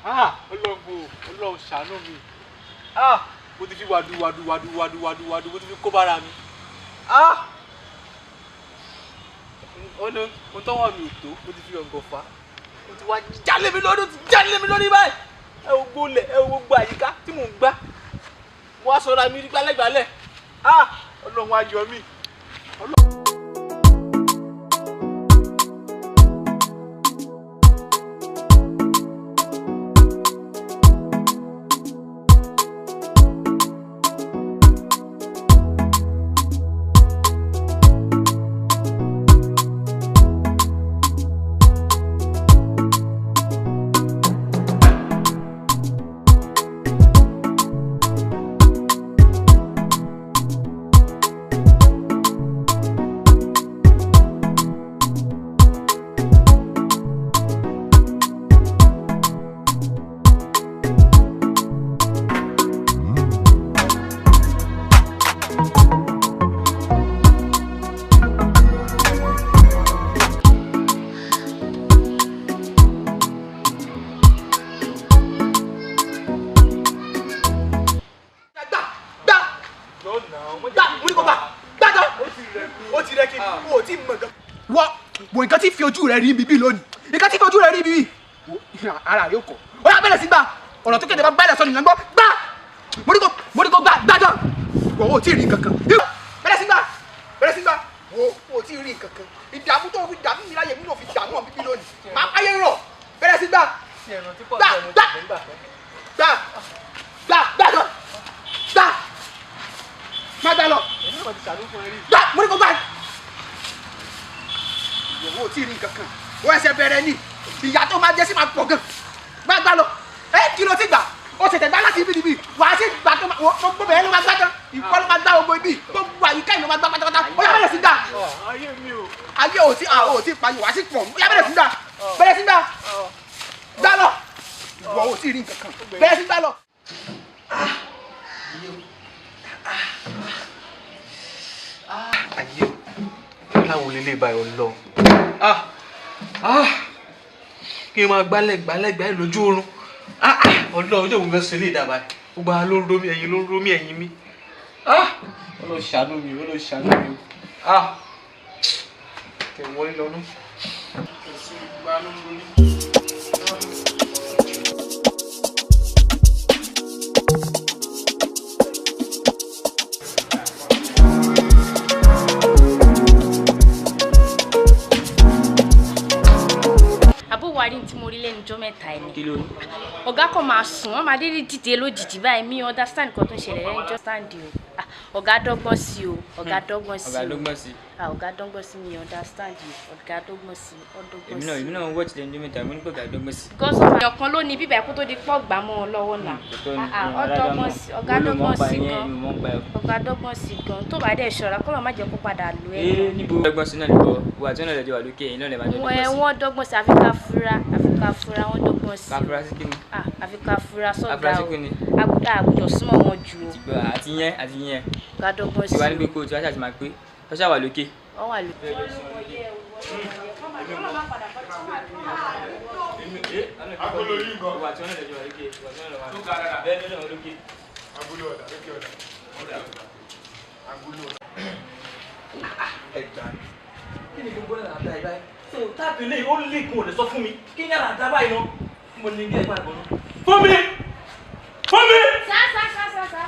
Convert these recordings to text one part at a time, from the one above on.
Ọlọ́run ṣàánú mi. Mo ti fi wàdù mo ti fi kó bára mi. Mo tọ́wọ́ mi ò tó, mo ti fi ọ̀gọ̀ fà. Mo ti wá jálè mi lórí báyìí. Ẹ wo gbólẹ̀, ẹ wo gbogbo àyíká tí mò ń gbá. Mo wá sọra mi gbálẹ̀gbálẹ̀. Ọlọ́run á yọ mí. Wo nǹkan tí fi ojú rẹ rí bíbí lónìí nǹkan tí fi ojú rẹ rí bíbí ara rẹ ó kọ ó yá bẹ̀rẹ̀ sí gbà ọ̀nà tó kéde bá bẹ̀rẹ̀ sọ nìyẹn gbọ́ gbà mo ní kó gbà jọ wọ́n ò tí ì rí nǹkan kan bẹ̀rẹ̀ sí gbà wọ́n ò tí ì rí nǹkan kan ìdààmú tó fi dààmú mi láyé mi náà fi dààmú ọ̀n bíbí lónìí máa páyé rọ̀ bẹ̀rẹ̀ sí gbà má gbà lọ gbà mo ní kó gbà. Owó tí ì rí nǹkan kan ó ẹsẹ̀ bẹ̀rẹ̀ ni ìyá tó máa jẹ́ sí máa pọ̀ gan gbàgbà lọ kí ló ti gbà ó ṣẹ̀ṣẹ̀ gbá láti ibi níbí wàá sí gbà tó gbogbo bẹ̀rẹ̀ ló máa gbá tán ìkọ́ ló máa gbá gbogbo ibi gbogbo àyíká ìlú máa gbá pátápátá ó yá bẹ̀rẹ̀ sí gbà ayé ò tí payò wàá sí pọ̀ ó yá bẹ̀rẹ̀ sí gbà gbà lọ ìwọ ò tí ì rí nǹkan kan bẹ̀rẹ̀ sí gbà lọ. Ayé láwọn olè báyọ̀ lọ. Kí n máa gbálẹ̀ lójú oorun. Ọlọ́run ojú òun fẹ́ ṣe lè dàbà. Gbogbo ara ló ń ro mí, ẹ̀yìn ló ń ro mí, ẹ̀yìn mi. Ọlọ́run ṣàánú mi, Ọlọ́run ṣàánú mi. Kẹ̀ wọlé lọ nú. Gbogbo ara ló ń ro mí. Wari tí mo rí lẹ́nu ọjọ́ mẹ́ta ẹ̀ ni ọ̀gá kan máa sùn wọ́n máa dédé dìde lójijì báyìí mi understand nǹkan tó ń ṣẹlẹ̀ lẹ́nu ọjọ́ stand o ọ̀gá dọ́gbọ́n sí o ọ̀gá dọ́gbọ́n sí mi understand ọ̀gá dọ́gbọ́n sí ọ̀dọ́gbọ́n sí. èmi náà wọ́ọ̀tì lẹ́nu ọjọ́ mẹ́ta mo ní pé ọ̀gá dọ́gbọ́n sí. because ọ̀gá kan ló ní bíbẹ̀ kó tó di pọ̀ gbà mọ́ ọ lọ́wọ́ náà ọ̀gá dọ́gbọ́n sí gan tó bá dẹ̀ ṣọ́ra kọ́ ló má jẹ́ kó padà lù ẹ́. níbo dọ́gbọ́n sí náà níbo wà tí wọ́n náà lè jọ wà lókè yìí náà lè má jọ dọ́gbọ́n sí. wọ́n dọ́gbọ́n sí àfikà fura wọ́n dọ́gbọ́n sí. káfúrá sí kí ni. àfikà fura sọ́gà káfúrá sí kí ni. àgùdọ̀ súnmọ́ wọn jù o. àti yẹn. ọ̀gá dọ́gbọ́n sí. tiwa ní pé kó o tí wàá ṣàtìmá pé ó ṣàwà lókè. wọ́n wà lókè. Agolo yìí gan. wà tí wọ́n náà lè jọ wà lókè. Tó ga dára. bẹ́ẹ̀ ló lọ́wọ́ lókè. Agolo ọ̀dà lókè ọ̀dà. Agolo ọ̀dà. Ẹ̀gbá. kí ni gbogbo náà àdá ìbáyé. so táàbì lè ó lè kún ò lè sọ fún mi kí ní àdá báyìí náà mo ní bí ẹ̀gbọ́n àgbọ̀n náà. fún mi. sá.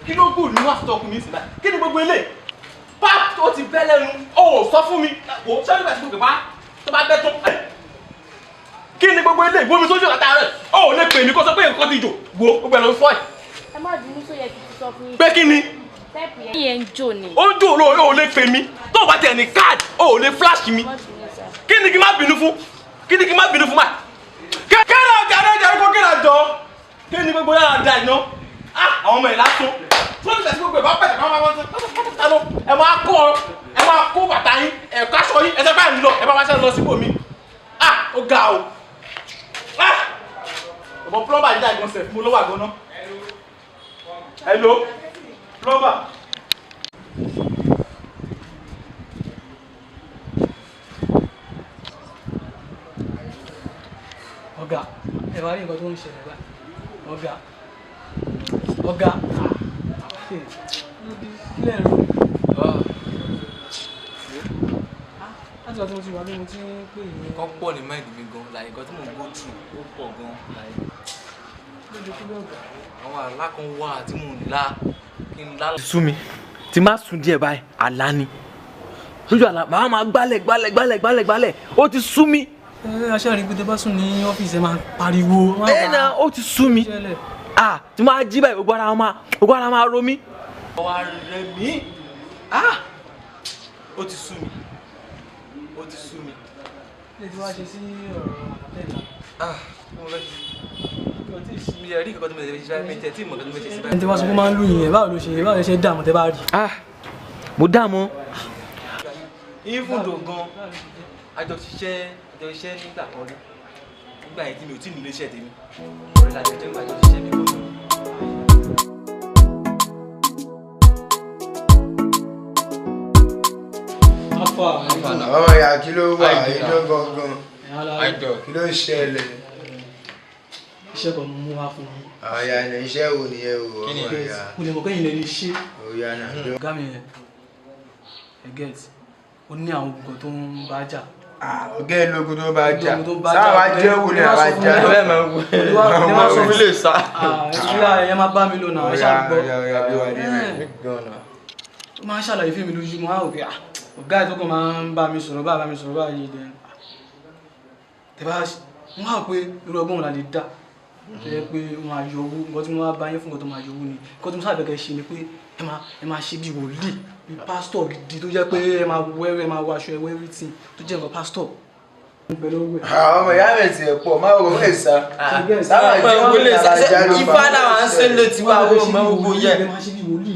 Kí ló gùn ní wàá tọkùn mi sí báyìí? Kí ni gbogbo eléyìí? páp tó ti bẹ́ lẹ́nu ó sọ fún mi wò sọ́dún bá ti gbogbo pa tó bá bẹ́ tó. Kí ni gbogbo eléyìí? Bomi sójú ọ̀tá rẹ̀. Ó lè pè mí kó sọ pé nǹkan ti jò. Wo gbogbo ẹ̀ ló ń fọ́ ẹ̀. ẹ má bínú sóyẹ kí n sọ fún yín. Pé kí ni? tẹ́ẹ̀pù yẹn ń jò ni. Ó ń jò ó lè pè mí. Tó o bá tẹ̀ ní káàdì, ó lè flash mi. Kí ni kí n má bínú fún? Kí ni kí n má bínú fún mà? Kéèrè ọjà rẹ̀ jẹ́ kó kéèrè jọ. Kí ni gbogbo yàrá da iná? Àwọn ọmọ ẹ̀ lásán. Sọ́dún tẹ̀sí gbogbo ẹ̀ bá pẹ̀lẹ̀ ẹ máa kó bàtà yín ẹ̀ka aṣọ yín ẹ̀sẹ̀ báyìí lọ ẹ bá wá sẹ́ lọ síbò mi. Ó ga o. Ọ̀bọ̀ plumber yìí dà ìgbọ̀nsẹ̀ fún mi lọ́wọ́ àgọ́ náà. Hello, plumber. Ọ̀gá, ẹ wá rí nǹkan tó ń ṣẹlẹ̀ báyìí. Ọ̀gá. Kílẹ̀ rò. Láti ọ̀tún mo ti wà bí mo ti ń pè yín. Nǹkan pọ̀ ní mind mi gan, like nǹkan tí mo go through ó pọ̀ gan, like. Lójú kí lọ́gà. Àwọn àlá kan wà tí mò ń lá kí n lá. Sú mi tí má sùn díẹ̀ báyìí àlá ni lójú àlá màá máa gbálẹ̀ ó ti sú mi. Aṣáájú pé tẹ bá sùn ní ọ́fíìsì ẹ máa pariwo. Náà ó ti sú mi tí máa jí báyìí gbogbo ara máa ro mí. Ọwọ́ rẹ̀ mí ó ti sú mi. Ilé tí wàá ṣe sí ọ̀rọ̀ àtẹ̀lá. Mo fẹ́ mi ẹ̀ rí nǹkan tó mẹ́tẹ̀ẹ́ ṣe báyìí tí mo kàn tó mẹ́tẹ̀ẹ́ ṣe báyìí. Ẹni tí wọ́n sọ pé máa ń lù yín báwo ló ṣe dààmú tẹ bá rí. Mo dààmú. Even though gan àjọ ṣiṣẹ́ nígbà kan rí nígbà yẹn tí mi ò tí ì nílé iṣẹ́ tèmi ọ̀rẹ́ làjọ jẹ́ nígbà àjọ ṣiṣẹ́ mi kan. Àwọn ìyá kí ló wà ìjọ gangan kí ló ṣẹlẹ̀. Iṣẹ́ kan mú wá fún mi. Àyà ní iṣẹ́ wo nìyẹn o. Mo lè mọ̀ kéyìn lè ṣe. Ọ̀gá mi ẹ̀ get ó ní àwọn ogun tó ń bá jà. Ọ̀gá ẹ̀ lógun tó bá jà sáwà jẹ́ òun ní àbá jà. Bẹ́ẹ̀ máa ń wọ ẹ̀ mi lè sá. Ẹ máa bá mi lò náà ẹ ṣàgbọ́. Ó máa ń ṣàlàyé fún mi lójúmọ́ àwọn òkè ọ̀gá ẹ̀ tó kàn máa ń bá mi sọ̀rọ̀ báyìí dẹ̀. Tẹ̀bá wọ́n á pé irú ọgbọ́n wọn la lè dá. Ṣé pé wọ́n á yọ owó nǹkan tí wọ́n bá yín fún nǹkan tó máa yọ owó ni. Nǹkan tí mo sábà fẹ́ ṣe ni pé ẹ máa ṣe bí wòlíì bí pásítọ̀ gidi tó jẹ́ pé ẹ máa wọ aṣọ ẹwọ everything tó jẹ́ nǹkan pásítọ̀. Ọmọ ìyá rẹ̀ ti ẹ̀ pọ̀ máa wọ lè sá. Sáwà jẹ́ òun lè sá. Ifá náà ń ṣe lè tiwa owó mọ́ gbogbo yẹ.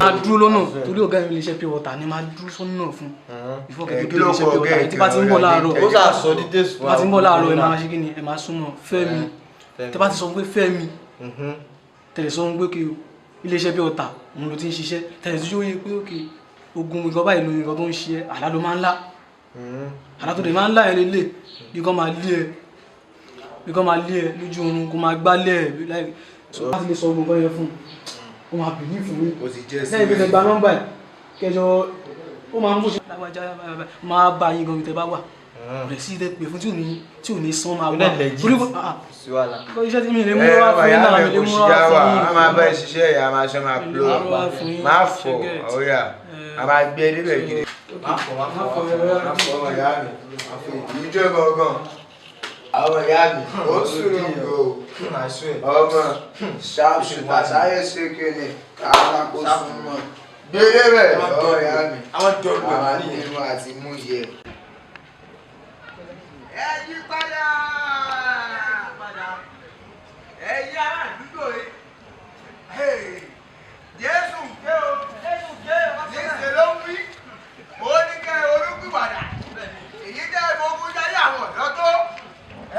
Máa dúró lọ́nà torí ọ̀gá mi lè ṣe pure water ni máa dúró sọ́nà fún. Ìfọ̀kẹ́tò lè ṣe pure water tí bá ti ń bọ̀ láàárọ̀. Ó sà sọ dídé sùn. Bá ti ń bọ̀ láàárọ̀ ẹ máa ṣe kí ni ẹ máa súnmọ́ Fẹ́mi. Tẹ bá ti sọ pé Fẹ́mi tẹ̀lé sọ pé kí iléeṣẹ́ pure water òun ló ti ń ṣiṣẹ́ tẹ̀lé tó yẹ pé òkè ogun ìkan báyìí ló nǹkan tó ń ṣe àlá ló máa ń lá. Àlá tó dé máa ń lá ẹ lélẹ̀ bí kan máa lé ẹ lójú oorun kó máa gbálẹ̀ ẹ láì sọ láti lè sọ gbogbo yẹn fún ó máa bìlí fún mi. Lẹ́yìn pé tẹ gba nọ́mbà ẹ̀ kẹjọ ó máa ń bó ṣe lágbájá máa bá yín gan tẹ bá wà rẹ̀ sí tẹ pé fún tí ò ní sán máa wà torí kó iṣẹ́ tí mi lè mú wá fún yín náà mi lè mú wá fún yín. A máa bá ẹ ṣiṣẹ́ ìyá máa ṣe máa plo máa fọ ọ̀yà a máa gbé ẹ níbẹ̀ gidi. Máa fọ ọmọ ìyá mi ìjọ gangan àwọn ìyá mi ó sùúrù o ọmọ ṣàṣùtà sáyé ṣèkéne káàlà kó súnmọ́ gbélé bẹ̀ ọmọ ìyá mi àwọn nínú àti mú yẹ. Ẹ yí padà ẹ̀yin ará àdúgbò yìí Jésù gbé o Jésù ló ń wí ó ní kẹ́ orúkú padà èyí jẹ́ ìfowópamọ́ jáde àwọn ọ̀dọ́ tó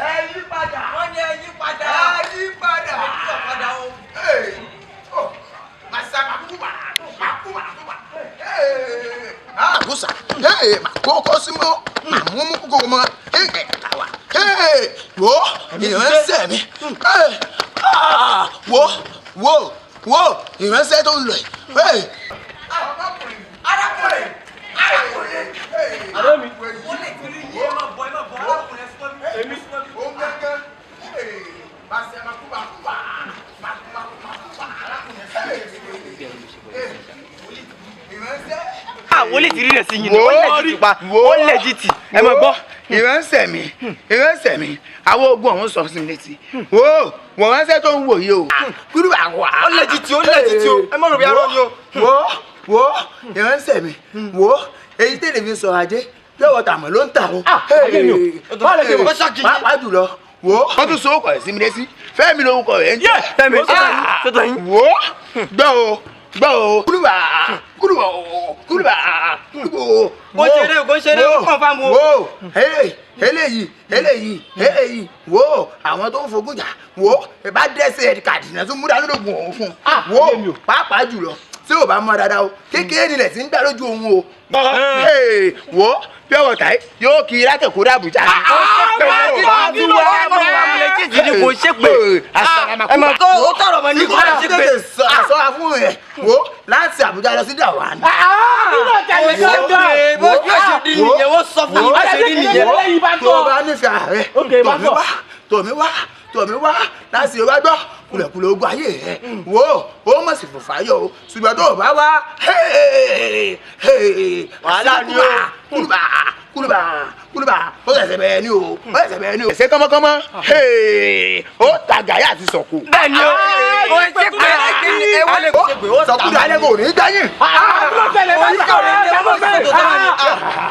ẹ yí padà wọ́n ní ẹ yí padà o màsà màkúbà àkúsà màkókó símọ́ màmúmú kókó mọ́ kàwá wo ìránṣẹ́ mi wo ìránṣẹ́ tó ń lọ yìí. Arákùnrin. Àlọ́ mi. Wọ́n lè kiri yé ẹ máa bọ̀ arákùnrin ẹ fún mi. Èmi ó ń gángan. Bàṣẹ màkúbà arákùnrin ẹ fún mi. Ìránṣẹ́. Wọlé ti rí rẹ̀ sí yín ni ó lẹ́jìtì pa ó lẹ́jìtì ẹ máa gbọ́. Ìránṣẹ́ mi àwọn ogun ọ̀hún sọ sí mi létí wọ́n ránṣẹ́ tó ń wò yìí o kúrú àwọ̀ ó lẹ́jìtì o ẹ má rò bí arọ́ ni o. wo ìránṣẹ́ mi èyí tẹ́lẹ̀ fi sọ̀rọ̀ ajé lọ́wọ́ tàmọ̀ ló ń tà o. Pàápàá jùlọ wọ́n tún so ọkọ̀ rẹ̀ sí mi létí Fẹ́mi lórúkọ rẹ̀ ń jẹ́ Fẹ́mi sọ́tọ̀ yín. gbọ́ o kúrúbà ó ṣeré ó kàn fáwọn o. eléyìí wo àwọn tó ń fogun jà wo ìbá dẹ́sẹ̀ káàdì náà tó múra lóògùn ọ̀hún fún wo pàápàá jùlọ tí ò bá mọ dáadáa o kékeré nílẹ̀ tí ń gbà lójú òun o. wo pure water yóò kí látẹ̀kọ́ dàbújá. kò ṣe pé ẹ̀mọ̀ tó o tọrọ mọ ní kò ṣe pé àsọ́ra fún ẹ̀ wo láti Àbújá lọ sí Dàwánì. bó ṣe di nìyẹn wọ́n sọ fún mi bá ṣe di nìyẹn. tó o bá nífẹ̀ẹ́ rẹ̀ tòmí wá láti ìwà gbọ́ kùlẹ̀kùlẹ̀ ogun ayé rẹ̀ wo ó mọ̀ sí fòfáyọ̀ o ṣùgbọ́n tó o bá wá wàhálà ni o kúlùbà ó ṣẹ̀ṣẹ̀ bẹ̀rẹ̀ ni o ṣe kọ́mọ́kọ́mọ́ ó tàgàyà àti sọ̀kò. bẹ́ẹ̀ni o ó ṣe pé ewu lè ṣe pé ó sọ̀kò dalẹ̀ kò ní gbẹ̀yìn.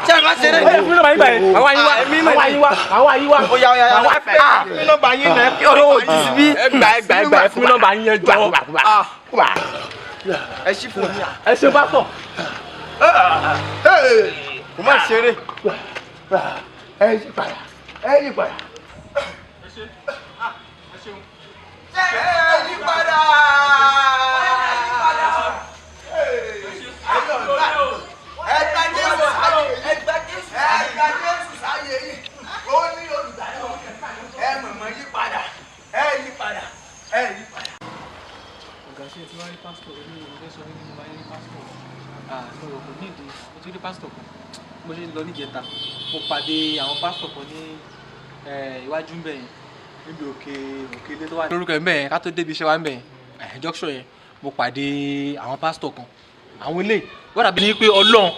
ṣé ẹ má ṣe é ní. àwọn àyíwá fún mi nọ́mbà yín náà kí ọ̀rọ̀ òjì sí bí. ẹgbà fún mi nọ́mbà yín yẹn jọ. ẹ ṣí fún mi. ẹ ṣe bá tọ̀. mo máa ṣeré. ẹ yí padà. ẹ yí padà. ṣe ti wá rí pásítọ̀ ní ìwé sọ nínú wáyé rí pásítọ̀ lọ́rọ̀ kò nídìí mo ti rí pásítọ̀ kan mo ṣe ń lọ níjẹta mo pàdé àwọn pásítọ̀ kan ní iwájú ń bẹ̀yìn níbi òkè ilé tó wà lórúkọ ẹ̀ mẹ́ẹ̀ ká tó débi iṣẹ́ wa ń bẹ̀yìn junction yẹn mo pàdé àwọn pásítọ̀ kan àwọn ilé wọ́n dàbí ní pé Ọlọ́run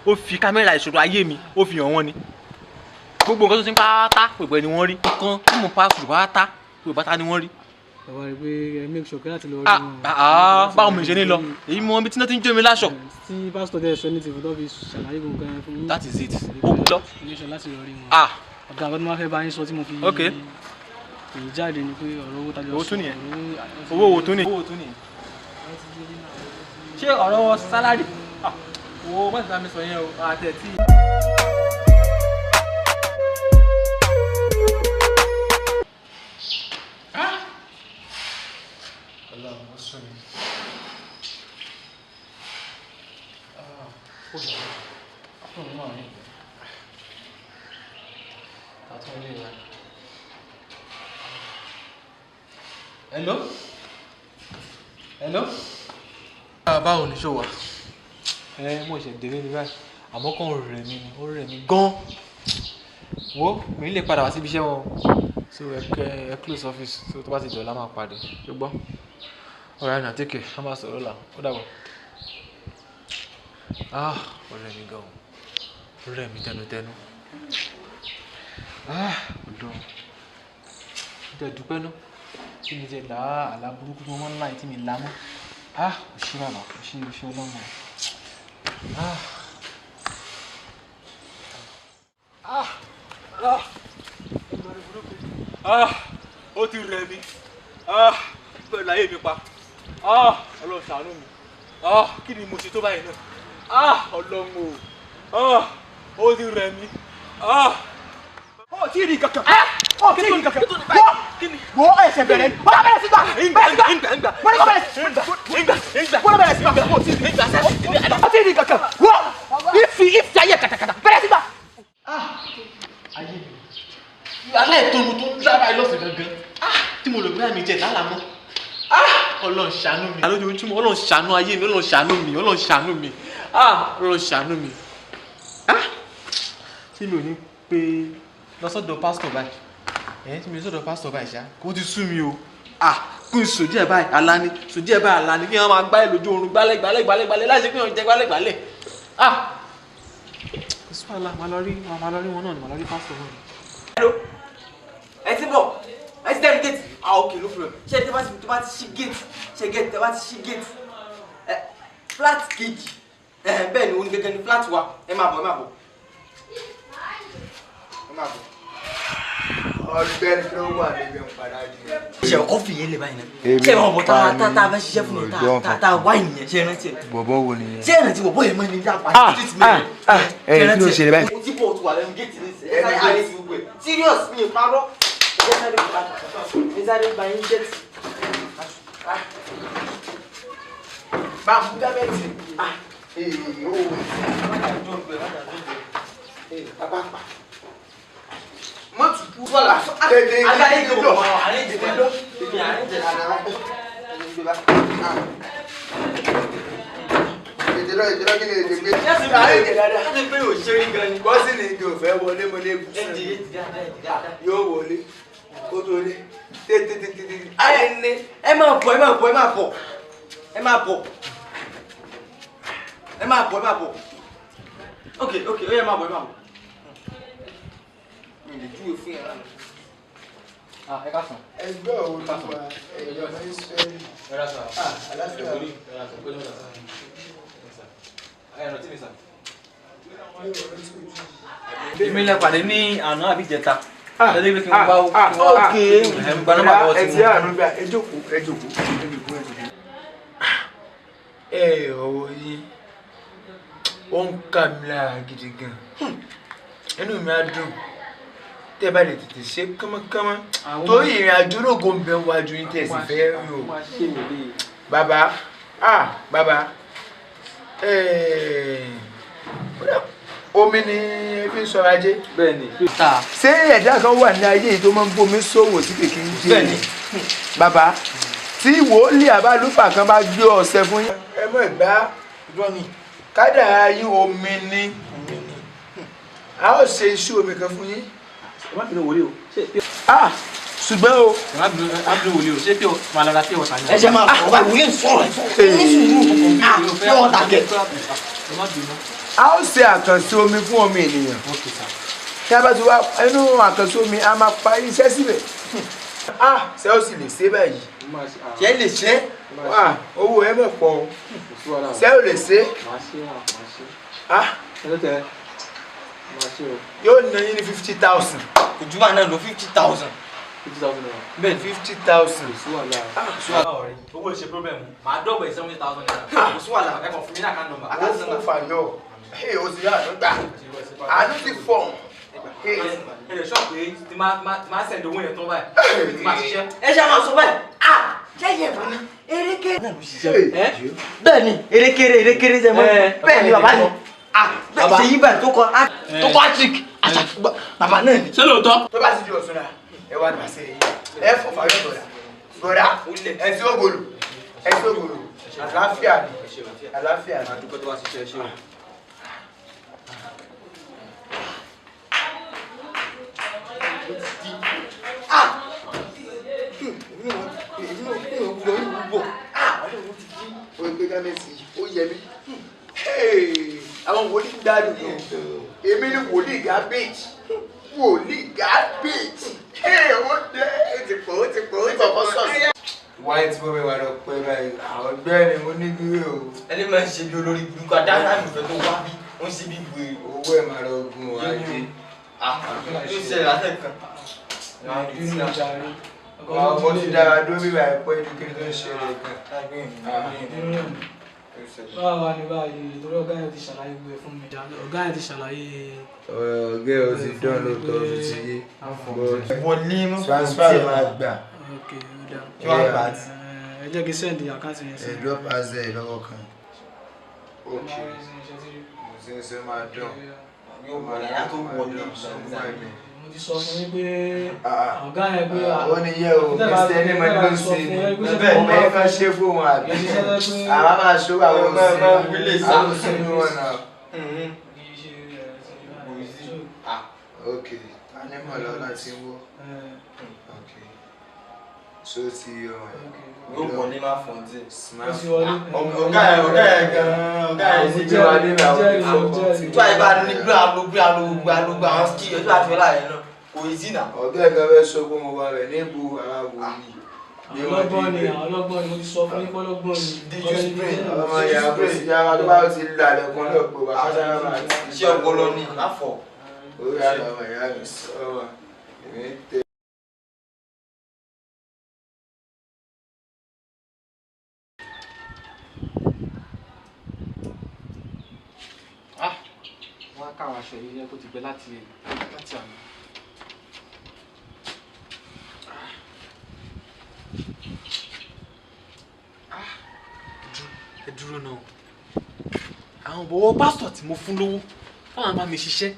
ó fi kámẹ́rà ìṣòro ayé mi ó fi hàn wọ́n ni gbogbo nǹkan tó ti ń pátá pẹ̀pẹ́ ni wọ́n rí nǹkan tí mo pásítọ̀ pátá pẹ̀pẹ́ ni wọ́n rí. bàbá rẹ pé ẹ make sure kí láti lọ rí wọn. báwo mi ṣe ní lọ èyí mọ ibi tí náà ti ń jó mi láṣọ. tí pásítọ̀ dẹ̀ sọ ní tìfún tó fi ṣàlàyé gbogbo ẹ̀ fún yín. that is it ó kú lọ. ilé-iṣẹ́ láti lọ rí wọn. ọ̀gá àwọn tó máa fẹ́ bá yín sọ tí mo fi èyí jáde ni pé ọ̀rọ̀ owó tájọ sọ. owó tún nìyẹn owó tún nìyẹn. ṣé ọ̀rọ̀ sálárì wo má ti bá mi sọ yẹn o àtẹ̀tí. Hello? Báwo ni ṣó wà? Mo ṣe délé ní báyìí àmọ́ kàn rẹ̀ mí ni ó rẹ̀ mí gan. Wo mi lè padà wá síbi iṣẹ́ wọn so ẹ close office so tó bá ti dọ̀la máa pàdé ṣùgbọ́n alright na take care a máa sọ̀rọ̀ là ó dàbọ̀. Ó rẹ̀ mí gan ó rẹ̀ mí tẹnutẹnu. Ọ̀dọ́ ìjẹ́ dúpẹ́ náà tí mi jẹ́ àlá burúkú tí wọ́n máa ń láì tí mi lá mọ́. Ó ṣí bàbá ó ṣí ọlọ́mọ. Ó ti rẹ̀ mí bẹ́ẹ̀ láyé mi pa Ọlọ́run ṣàánú mi kí ni mo ṣe tó báyìí náà Ọlọ́run ó ti rẹ̀ mí. Ó ti rí kankan. Ó ti rí kankan. Wo ẹsẹ̀ bẹ̀rẹ̀ ni. Ó bá bẹ̀rẹ̀ sí gbà. Ìgbà. Wọ́n ní kò bẹ̀rẹ̀ sí gbà. Wọ́n bẹ̀rẹ̀ sí gbà. Ó ti rí kankan. Wo ìfì ayé kàtàkàtà bẹ̀rẹ̀ sí gbà. Ayé mi. Alẹ́ ìtọ́nu tó ń dábàá lọ́sẹ̀ gangan. Tí mo lò bí àmì jẹ lálàá mọ́. Ọlọ́run ṣàánú mi. Alójoojúmọ́ Ọlọ́run ṣàánú ayé mi. Ọlọ́run ṣàánú mi. Ọlọ́run ṣàánú mi. Ọlọ́run ṣàánú mi. Tí mi ò ní pé lọ́sọ̀dọ̀ pásítọ̀ báyìí tí mi sọ̀dọ̀ pásítọ̀ báyìí ṣá kó ti sú mi o kó n sòdí ẹ̀ báyìí alani sòdí ẹ̀ báyìí alani kí wọ́n máa gbá ẹ̀ lójú oorun gbálẹ̀ láìsí pé wọ́n jẹ́ gbálẹ̀ ìsúwàlà màá lọ rí wọn náà ni màá lọ rí pásítọ̀ náà ni. Hello, ẹ ti bọ̀ ẹ ti dẹ́nu gate ok no problem ṣé ẹ tó bá ti ṣí gate ṣe gate tẹ bá ti ṣí gate flat kejì bẹ́ẹ̀ ni òun gẹ́gẹ́ ni flat wa ẹ máa bọ̀. Ọ̀gbẹ́ni tó wà níbi ìpadà jù. Ṣé ọ́fì yẹn lè báyìí náà? Ṣé ìwọ̀n bọ̀ tá a fẹ́ ṣiṣẹ́ fún mi tá a wá ìyẹn ṣe rántí ẹ̀? Bọ̀bọ̀ wo nìyẹn? Ṣé ìrántí bọ̀bọ̀ yẹn mọ́ ni ní àpá àti títí mi? Kí ló ṣe lè báyìí? Mo ti bọ̀ tó wà lẹ́nu géètì ní sẹ́yìn ẹ̀ àyè ti gbogbo ẹ̀. Serious mi ò parọ́. Ẹ sáré gba yín géètì. máa fún gámẹ́ǹtì. Bàbá pa. Mọ́tò kú bọ́lá. Tètè ìdílé. Ìdílé kí ni èdè gbé? Ṣé pé ò ṣe rí gan ni? Bọ́sì ni ìdí òfẹ́ wọlé mo lé bùsùn. Yóò wọlé kó tó lé. Tètè. Ẹ máa bọ̀. Ok, ó yẹ máa bọ̀. Mi lè júwe fún yàrá mi. Ẹ ká sàn. Ẹgbẹ́ òun ló wà ẹ̀yọ́ ní Ísírẹ́lì. Ẹ rà sàn. Aláfíà. Èmi lẹ pàdé ní àná àbí ìjẹta. Ok. Ẹ ti àánú gbà ẹ jókòó. Ọwọ́ yín ó ń kà mí lára gidi gan. Inú mi á dùn tẹ́ bá lè tètè ṣe kánmọ́kánmọ́ torí ìrìn àjò ológo ń bẹ wájú yín tẹ́ sì fẹ́ rí o. Bàbá omi ni fi ń sọ̀rọ̀ ajé. Bẹ́ẹ̀ni. Ṣé ẹ̀dá kan wà ní ayé yìí tó máa ń bomi ṣòwò tí kìkì ń jẹ? Bẹ́ẹ̀ni. Bàbá tí wòlíì àbálùfà kan bá gbé ọ̀sẹ̀ fún yín. Ẹ mọ̀ ìgbà kádàrá yín omi ni. A ó ṣe iṣẹ́ omi kan fún yín. Ṣùgbọ́n o. Ṣé pé màá lọ ra pé ọ̀tá ni? ẹ ṣe máa fọ wá ìwúlẹ̀ ń sọ̀rọ̀ ní sùúrù pé wọ́n ta kẹ̀. A ó ṣe àkànṣe omi fún ọmọ ènìyàn. Tí a bá ti wá inú àkànṣe omi a máa parí iṣẹ́ síbẹ̀. Ṣé ó sì lè ṣe báyìí? ṣé lè ṣe. Owó ẹ mọ̀ pọ̀. Ṣé ó lè ṣe? Yóò ná yín ní 50,000. Ojúmọ̀ náà ló 50,000. Bẹ́ẹ̀ 50,000. Owó ìṣe problem. Màá dọ́gbọ̀ ẹ̀ 70,000 naira. Kò sí wàhálà ẹ̀kọ́ fún mi ní àkáǹtì nọ́mbà. Ó fún fàyọ̀. O sì yá àánú gbà. Àánú ti fọ̀. Ẹ lè ṣọ́ pé tí máa sẹ̀dí owó yẹn tó báyìí. Máa ṣiṣẹ́. ẹ ṣe máa sọ bẹ́ẹ̀ jẹ́yẹ̀ bá ní erékéré náà ló ṣiṣẹ́. Bẹ́ẹ̀ ni erékéré jẹ́ mọ́ bẹ́ẹ̀ ni bàbá ni bẹ́ẹ̀ ṣe yí bẹ́ẹ̀ tó kọ́ Patrick bàbá náà ni. Ṣé lóòótọ́? Tó bá ti di ọ̀tún náà ẹ wá ní àṣẹ yìí ẹ fọ fàyọ̀ gbọ̀dá ẹ tí ó gbòòlù àlàáfíà ni àlàáfíà ni. Ó yẹ mí àwọn wòlíì dádùn náà èmi ni wòlíì garbage ó dé ó ti pọ̀ sọ́ọ̀sì. Wáyé tí mo bẹ wà lọ pé báyìí àwọn ọgbẹ́ ni mo ní gbé o. ẹni máa ń ṣe bí olórí burúkú adáhà nìfẹ́ tó wá bí wọ́n ṣe bí gbé owó ẹ̀ máa lọ gun wáyé. tó ṣe látẹ̀ kan. Mo ti dára dó bíbá ẹ̀ pé ní kí n tó ń ṣe rẹ̀ gan. Báwa ni báyìí torí ọ̀gá yẹn ti ṣàlàyé gbé fún mi. Ọ̀gá yẹn ti ṣàlàyé. Ọ̀gá ẹ̀ ò sì dán lóòótọ́ fi ti yé. wọlé mọ́ Transfer máa gbà. Ok, ó dáa. Kí wọ́n gbà á ti. Ẹ jẹ́ kí sẹ́ndì àkáǹtì yẹn sí. Drop as there lọ́wọ́ kan. Ok, mo ti ń ṣe máa dán. yóò wọlé yá tó wọlé Mo ti sọ fún yín pé ọ̀gá yẹn pé ó ní yẹ o Mr. ní mọ́ni ló ń ṣe ni ọmọ yẹn kan ṣe fún wọn àbí àwọn máa ṣó àwọn òṣèlú àwọn òṣèlú wọn náà. Ok, anímọ̀ lọ́la ti ń wọ́. Ok, so ti yọ yóò wọlé má fọ́n tí. ọ̀gá ẹ̀ gan-an sì jẹ́ wa nílẹ̀ àwọn ìfọ̀kàn. tó àyè bá ní gbé alógbé àwọn ski ojú àti ọlá yẹn náà kò yí sí náà. Ọ̀gá ẹ̀ gan fẹ́ sọ pé mo wà rẹ̀ níbu àwọn wòlíì. Ọlọ́gbọ́n ni mo ti sọ fún yín pọ́lọ́gbọ́n ni. Ọmọ ìyá kò sí yára tó bá ti lálẹ́ kan náà pé wà á sára máa ti. iṣẹ́ ọpọlọ ni láfọ̀. Orí àná ọmọ ìyá mi sọ̀rọ̀ èmi tẹ. Wọ́n á káwọn aṣọ yìí yẹ kó ti gbẹ láti àná. Ẹ dúró dúró náà àwọn bọ̀wọ̀ pásítọ̀ tí mo fún lówó káwọn bá mi ṣiṣẹ́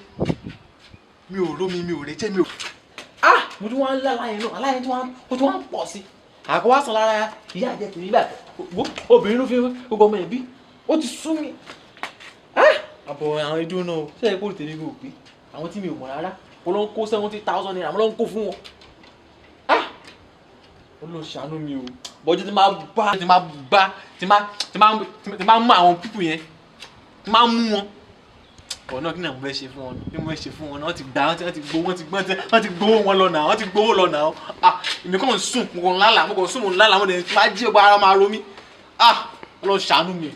mi ò rómi mi ò rẹ́jẹ́ mi ò. mo tún wá ń lá aláyẹn náà aláyẹn tó wá ń pọ̀ sí àkọ́wá sọ lára ìyá àjẹ tèmi bá obìnrin ló fi gbogbo ọmọ ẹ̀ bí ó ti sú mi. àbọ̀ àwọn ẹdún náà ṣe é kó tèmi kò pé àwọn tí mi ò mọ̀ rárá mo lọ ń kó 70,000 naira mo lọ ń kó fún wọn. ó lọ ṣàánú mi o bọ́jú tí máa mú àwọn pípù yẹn tí máa mú wọn ọ̀nà kí ni àwọn fẹ́ ṣe fún wọn bí mo fẹ́ ṣe fún wọn náà wọ́n ti gbà wọ́n ti gbowó wọn lọ náà wọ́n ti gbowó lọ náà èmi kàn ń sùn mo kàn ń lálàá mo dẹ̀ máa jí ọgbà ara máa ro mí lọ ṣàánú mi.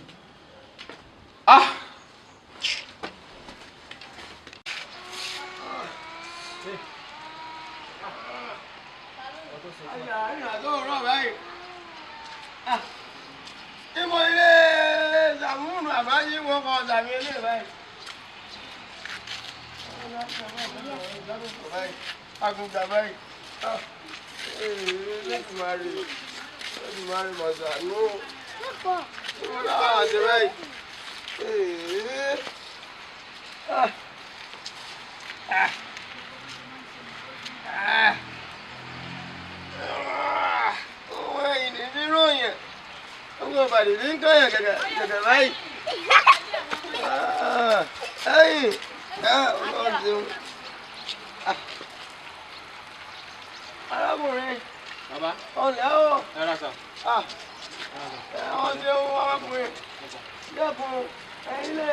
ìmọ̀ ilé ìdààmúnú àbáyé wọn kọ dàbí ilé báyìí. Agùnkà báyìí. Lẹ́tì máa rí màsà nù. Ìwọ́n náà àti báyìí. Owó ẹ̀yìn ní dírò yẹn. Ọmọ ìbàdí ní ń kọ́yàn gẹ̀gẹ̀ báyìí. Ẹ̀yìn ọlọ́run ṣeun. Arákùnrin. Bàbá. Ọ̀lẹ́ ọ̀. Ẹ rà sà. Ọ̀n ṣeun arákùnrin. Dẹ́kun ilé.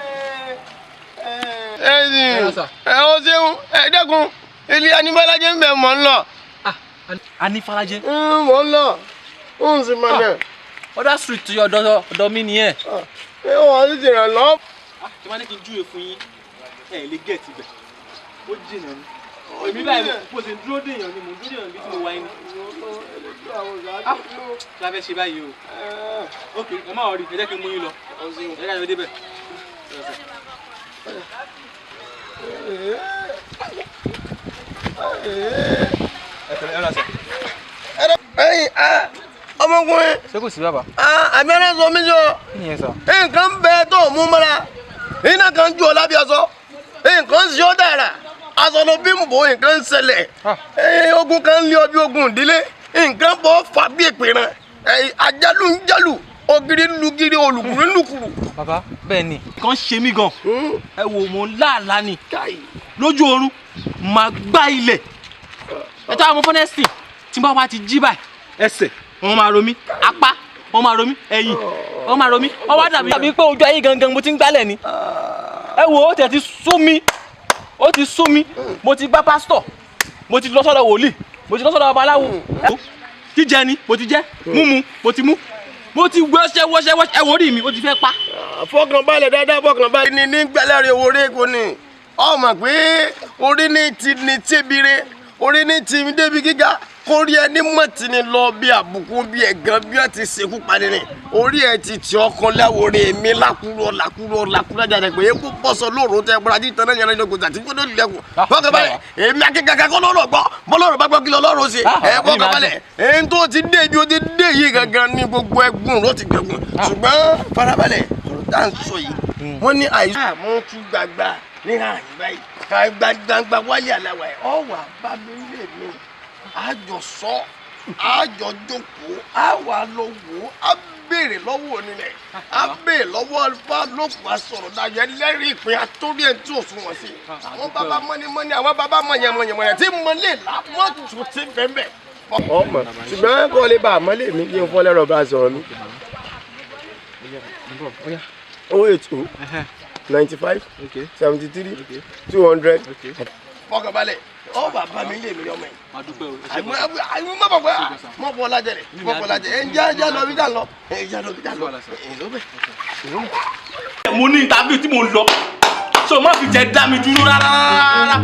Ẹ̀yìn ọ̀n ṣeun dẹ́kun ilé Anífálájé ń bẹ̀ mọ́ ń lọ. Anífálájé. Mọ́ ń lọ. Ń sì máa bẹ̀. Other street to your ọ̀dọ̀ mi nìyẹn. Ẹ wọ́n ti jìnnà lọ. Tí wọ́n ní kí n júwe fún yín ẹ lè gẹ̀ẹ́tì bẹ̀ ó jìnnà ni èmi báyìí mo sì ń dúró dèèyàn ni mo ń dúró dèèyàn bí tí mo wáyé ni. Kí la fẹ́ ṣe báyìí o. Ok ẹ má rí ẹ jẹ́ kí n mú yín lọ ẹ ká yọ débẹ̀. Ẹ̀yin ọmọkùnrin. Ṣé kò sí bàbá? Àbẹ̀rẹ̀ sọ mí jọ. Nǹkan bẹ tó mú mọ́ra. Iná kan jù ọ lábẹ́ aṣọ. Nǹkan ṣe ọ́ dára. Aṣọ ló bí ń bò nǹkan ń ṣẹlẹ̀. Ogun kan ń lé ọ bí ogun ìdílé. Nǹkan bọ̀ fà bí èpè rẹ̀. Àjálù ń jálù. Ògiri ń lugiri olùkùrú ń lùkùrù. Bàbá bẹ́ẹ̀ ni. Kan ṣe mí gan. Ẹ wò mo láàlá ni. Lójú oorun màá gbá ilẹ̀. Ẹ tó àwọn fọ́nẹ́sì tí bá wa ti jí báyìí. Ẹsẹ̀ wọ́n máa ro mí. Apá wọ́n máa ro mí. Ẹ̀yìn wọ́n máa ro mí. Wọ́n wá dàbí pé ojú ayé gangan mo ti ń gbálẹ̀ ni. Ẹ wò ó tẹ̀ ti sú mi. Ó ti sú mi. Mo ti bá pásítọ̀. Mo ti lọ sọ́dọ̀ wòlíì. Mo ti lọ sọ́dọ̀ babaláwo. Jíjẹ ni mo ti jẹ. Múmu mo ti mú. Mo ti wọ́ṣẹ́ ẹ wò rí mi. Ó ti fẹ́ pa. Fọkànbalẹ̀ dáadáa fọkànbalẹ̀. Ní gbẹ́lẹ́rì owó rẹ̀ kò ní. Ọmọ pé orí ní ti ní tébire. Orí ní ti débi gíga. Kórí ẹni mọ̀tì ni lọ bí àbùkù bí ẹ̀gán bí wọ́n ti ṣekú pani ni orí ẹ̀ ti tì ọkàn láwòrán èmi lákúrọ̀ jáde pé epo bọ́sọ̀ lóòrùn tẹ bọ́ra jí tán náà yẹn lọ́jọ́ kò tàbí gbọ́dọ̀ lẹ́kùn fọkànbalẹ̀ èmi akẹ́kẹ́ kọ́ lọ́rọ̀ gbọ́ bọ́lọ́rọ̀ bá gbọ́ kí lọ́rọ̀ ṣe fọkànbalẹ̀ èyí tó ti dé ibi ó ti dé yìí gangan ní gbogbo ẹgùn ló ti gbẹ̀gùn ṣùgbọ́n farabalẹ̀ ọ̀rọ̀ tá à ń sọ yìí wọ́n ní àìsàn àmọ́ tún gbàgbà ní àyè báyìí gbàgbà wálé àlàwà ẹ̀ ọ̀ wà bá mi lè mi àjọ sọ àjọ jókòó àwa lọ wò ó á béèrè lọ́wọ́ onílẹ̀ á béèrè lọ́wọ́ alfa lókùn àsọ̀rọ̀ dájọ́ ẹlẹ́rìí ìpín àtórí ẹ̀ tí ò sún wọn sí àwọn bàbá mọ́ni àwọn bàbá mọ̀nyẹ̀mọ̀nyẹ̀ tí mo lè là wọ́n tún ti bẹ́ẹ̀. ọmọ ṣùgbọ́n kò lè bá àmọ́lé mi yín fọ́ lẹ́rọ̀ bá a sọ̀rọ̀ mi. 080 95 73 200 fọkànbalẹ̀ ọ bàbá mi lè mi ọmọ yìí àìmọ́ má bàbá mọ́ bọ́ lájẹ rẹ̀ mọ́ bọ́ lájẹ ẹ̀ ń já lọ bí dà lọ ẹ̀ já lọ bí dà lọ ẹ̀ ló bẹ̀. mo ní interview tí mo ń lọ so má fi jẹ dá mi dúró rárá.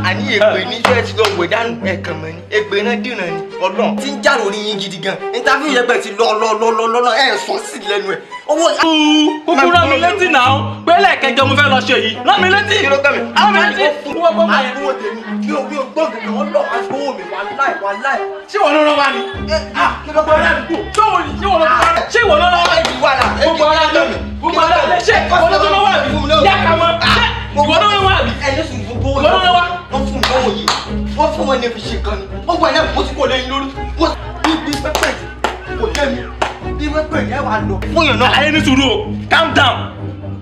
àní èpè níjọ́ ẹ ti lọ wẹ̀ dànù ẹ̀kan mọ́ ni èpè náà dìnnà ni ọlọ́run tí ń jà lórí yín gidi gan interview yẹn bẹ̀ ti lọ ẹ̀ sọ sí lẹ́nu ẹ̀ owó. kúkú rán mi létí náà pé lẹ́ẹ̀kẹjọ mo fẹ́ lọ ṣe yìí rán mi létí. kí ló kẹ́ mi. rán mi létí. wọ́n gbọ́ báyẹn. àgbo tèmi bí o gbọ́ gẹ̀gẹ̀ ọlọ́run àgbọ̀wọ̀ mi wà láì. ṣé wọ́n ló rán wa ni. kí ló gbọ́ rẹ̀ ṣé wọ́n ló rán wa ni. gbogbo ara ọmọ ní fi ṣe kan ni ọgbà yẹn mo ti kó lẹ́yìn lórí wọ́n bí pẹ́pẹ́ kò jẹ́ mi bí pẹ́pẹ́ yẹn wà lọ. fún yàn náà ayé ní sùúrù o calm down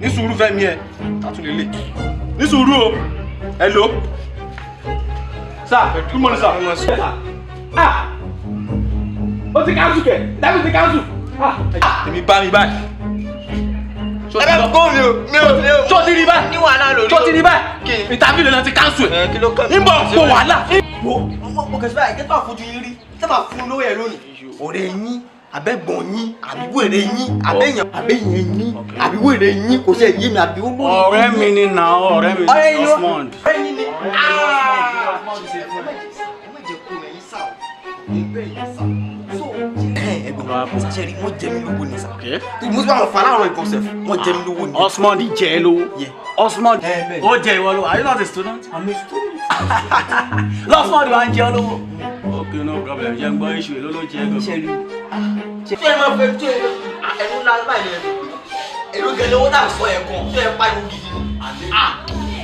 ní sùúrù fẹ́mi ẹ̀ tàtúlélẹ̀ ní sùúrù o hello sir good morning sir ó ti cancel kẹ̀ dábì ti cancel èmi bá mi báyìí. ẹ bẹ kó mi o tó ti rí báyìí ní wàhálà lórí tó ti rí báyìí ìtàbí lè náà ti cancel ẹ̀ kí ló kàn ń bọ̀ kó wàhálà. mo kẹsí báyìí kẹ́tọ́ àfojú yín rí tẹ́bà fún un lówó ẹ̀ lónìí ọ̀rẹ́ yín àbẹ́gbọ̀n yín àbíwèrè yín àbẹ́yẹn yín àbíwèrè yín kò sí ẹ̀yìn mi àbí owó. ọ̀rẹ́ mi ni nà ọ̀rẹ́ mi ni Osmond. ọ̀rẹ́ yín ni ẹ má jẹ́ kó mẹ́yìn sá o ẹgbẹ́ yín sá so ẹgbẹ́ sàṣẹ rí wọ́n jẹ mí lówó ni sá mo ti bá wọn fà láàárọ̀ ìkọsẹ̀ wọ́n jẹ mí lówó ni. Osmond jẹ ẹ lówó Osmond ó jẹ ìwọ lówó are you not a student? I'm a student. Osmond wa ń jẹ ọ lówó. okay no problem jẹ́ ń gbọ́ iṣu èlò ló jẹ́ gbọ́. ṣé ẹ máa fẹ́ tó ẹnu ńlá báyìí lẹ́nu ẹnu gẹ̀lẹ́ owó náà sọ ẹ̀ kan tó ẹ pariwo gidi ni.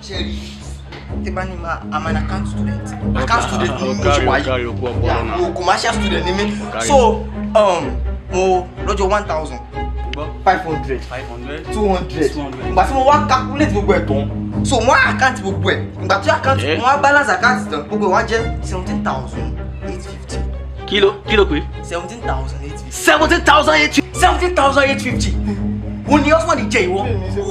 ṣé rí tí bá ní ma I'm an account student ní mo ṣe wáyé mo commercial student ní mi so mo lọ́jọ́ 1,000 500 200 ìgbà tí mo wá calculate gbogbo ẹ̀ tán so mo wá account gbogbo ẹ̀ ìgbà tí account mo wá balance account tán gbogbo ẹ̀ wá jẹ́ 17,850. kí ló pé. 17,850. 17,850. o ní Osmond jẹ ìwọ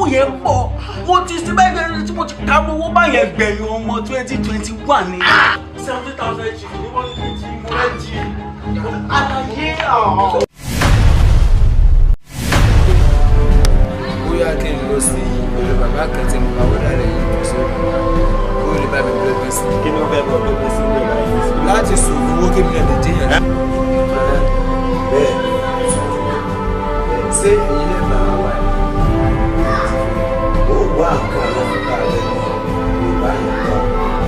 ó yẹ pọ̀ mo ti sí bẹ́ẹ̀ tí mo ti ka owó báyẹn gbẹ̀yìn ọmọ 2021 ni. 17,000 chief ní wọ́n ní ti mo rẹ́ jí àlàyé ọ̀hún. bóyá kí n lọ sí ìlú bàbá kan tí mo bá wọ́n dára yìí tó sọ kó lè bá mi blọọkì sí. kí ni ó fẹ́ bọ̀ blọọkì sí ilé ìwà láti sùn owó kí mi lè dé yẹn. bẹ́ẹ̀ ṣé èyí lè máa wà ní. ó wá nǹkan lọ́kùnrin ààrẹ ní ìgbà yẹn kan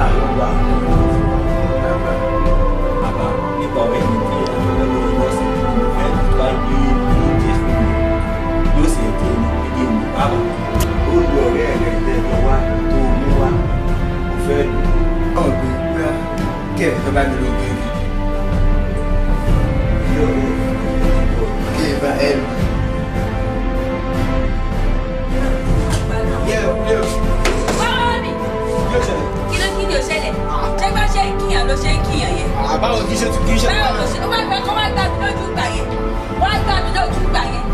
àwọn wà bàbá bàbá nípa ọ̀rẹ́ mi kí ẹ̀ lọ́wọ́ lórí bọ́ọ̀sì ẹ̀ tó bá gbé ìdí fún mi yóò sì ń tẹ̀ ìdí mi báwo. ó lu ọ̀rẹ́ rẹ̀ tẹ̀lé wá tó mú wá kò fẹ́ lù. ọ̀gbìn gbá kí ẹ̀ tó bá mi lóògì rí. kí ẹ bá ẹ lù. kí ló ṣẹlẹ̀ ṣé bá ṣe ń kíyàn ló ṣe ń kíyàn yẹn. àbáwo kì í ṣe tún kì í ṣe. báwo ló ṣe wọ́n á gbà mí lójú gbà yẹn wọ́n á gbà mí lójú gbà yẹn.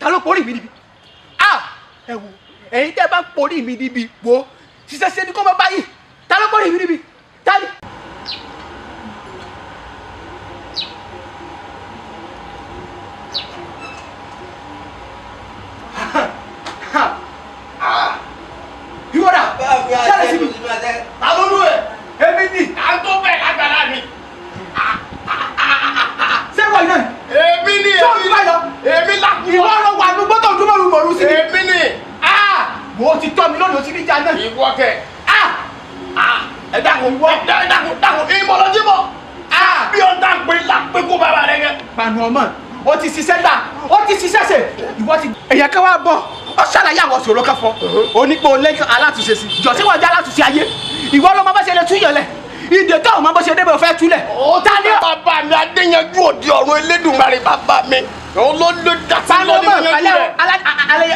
ta ló porí mi níbi ẹ wo ẹ̀yin tẹ́ bá porí mi níbi wo ṣiṣẹ́ ṣe ni kó máa báyìí ta ló porí mi níbi ta ni. ìwọ́dà ṣẹlẹ̀ sí mi ta ló lù ẹ́ èmi ni à ń tó bẹ́ẹ̀ lágbára mi. ṣé wọ́n iná èmi ni èmi lákùú. ìwọ ló wà ní gbọ́dọ̀ tó mọ̀rún mọ̀rún sí mi. èmi ni. wo ti tọ́ mi lónìí o ti rí ìjà náà. ìwọ kẹ. ẹ dákun ẹ dákun ìmọ̀lọ́jì mọ̀. bí o dá pé lápẹ́ kó bàbá rẹ kẹ. pàánù ọmọ o ti ṣiṣẹ́ gbà o ti ṣiṣẹ́ ṣe ìwọ ti. èyàn kan wá bọ̀ ọ ṣàlàyé àwọn ṣòro kan fọ onípo lẹ́kàn alátúnṣe sí jọ̀sí wọ́n jẹ́ alátúnṣe ayé ìwọ ló máa bá ṣe lè túyàn lẹ̀ ìdè tó ọmọ bó ṣe débẹ̀ fẹ́ túlẹ̀. ta ni ọ. bàbá mi adéyanjú òdi ọ̀run elédùnmarè bàbá mi olódó dàtí pàánù lórí ọmọ mi pẹ̀lẹ́ o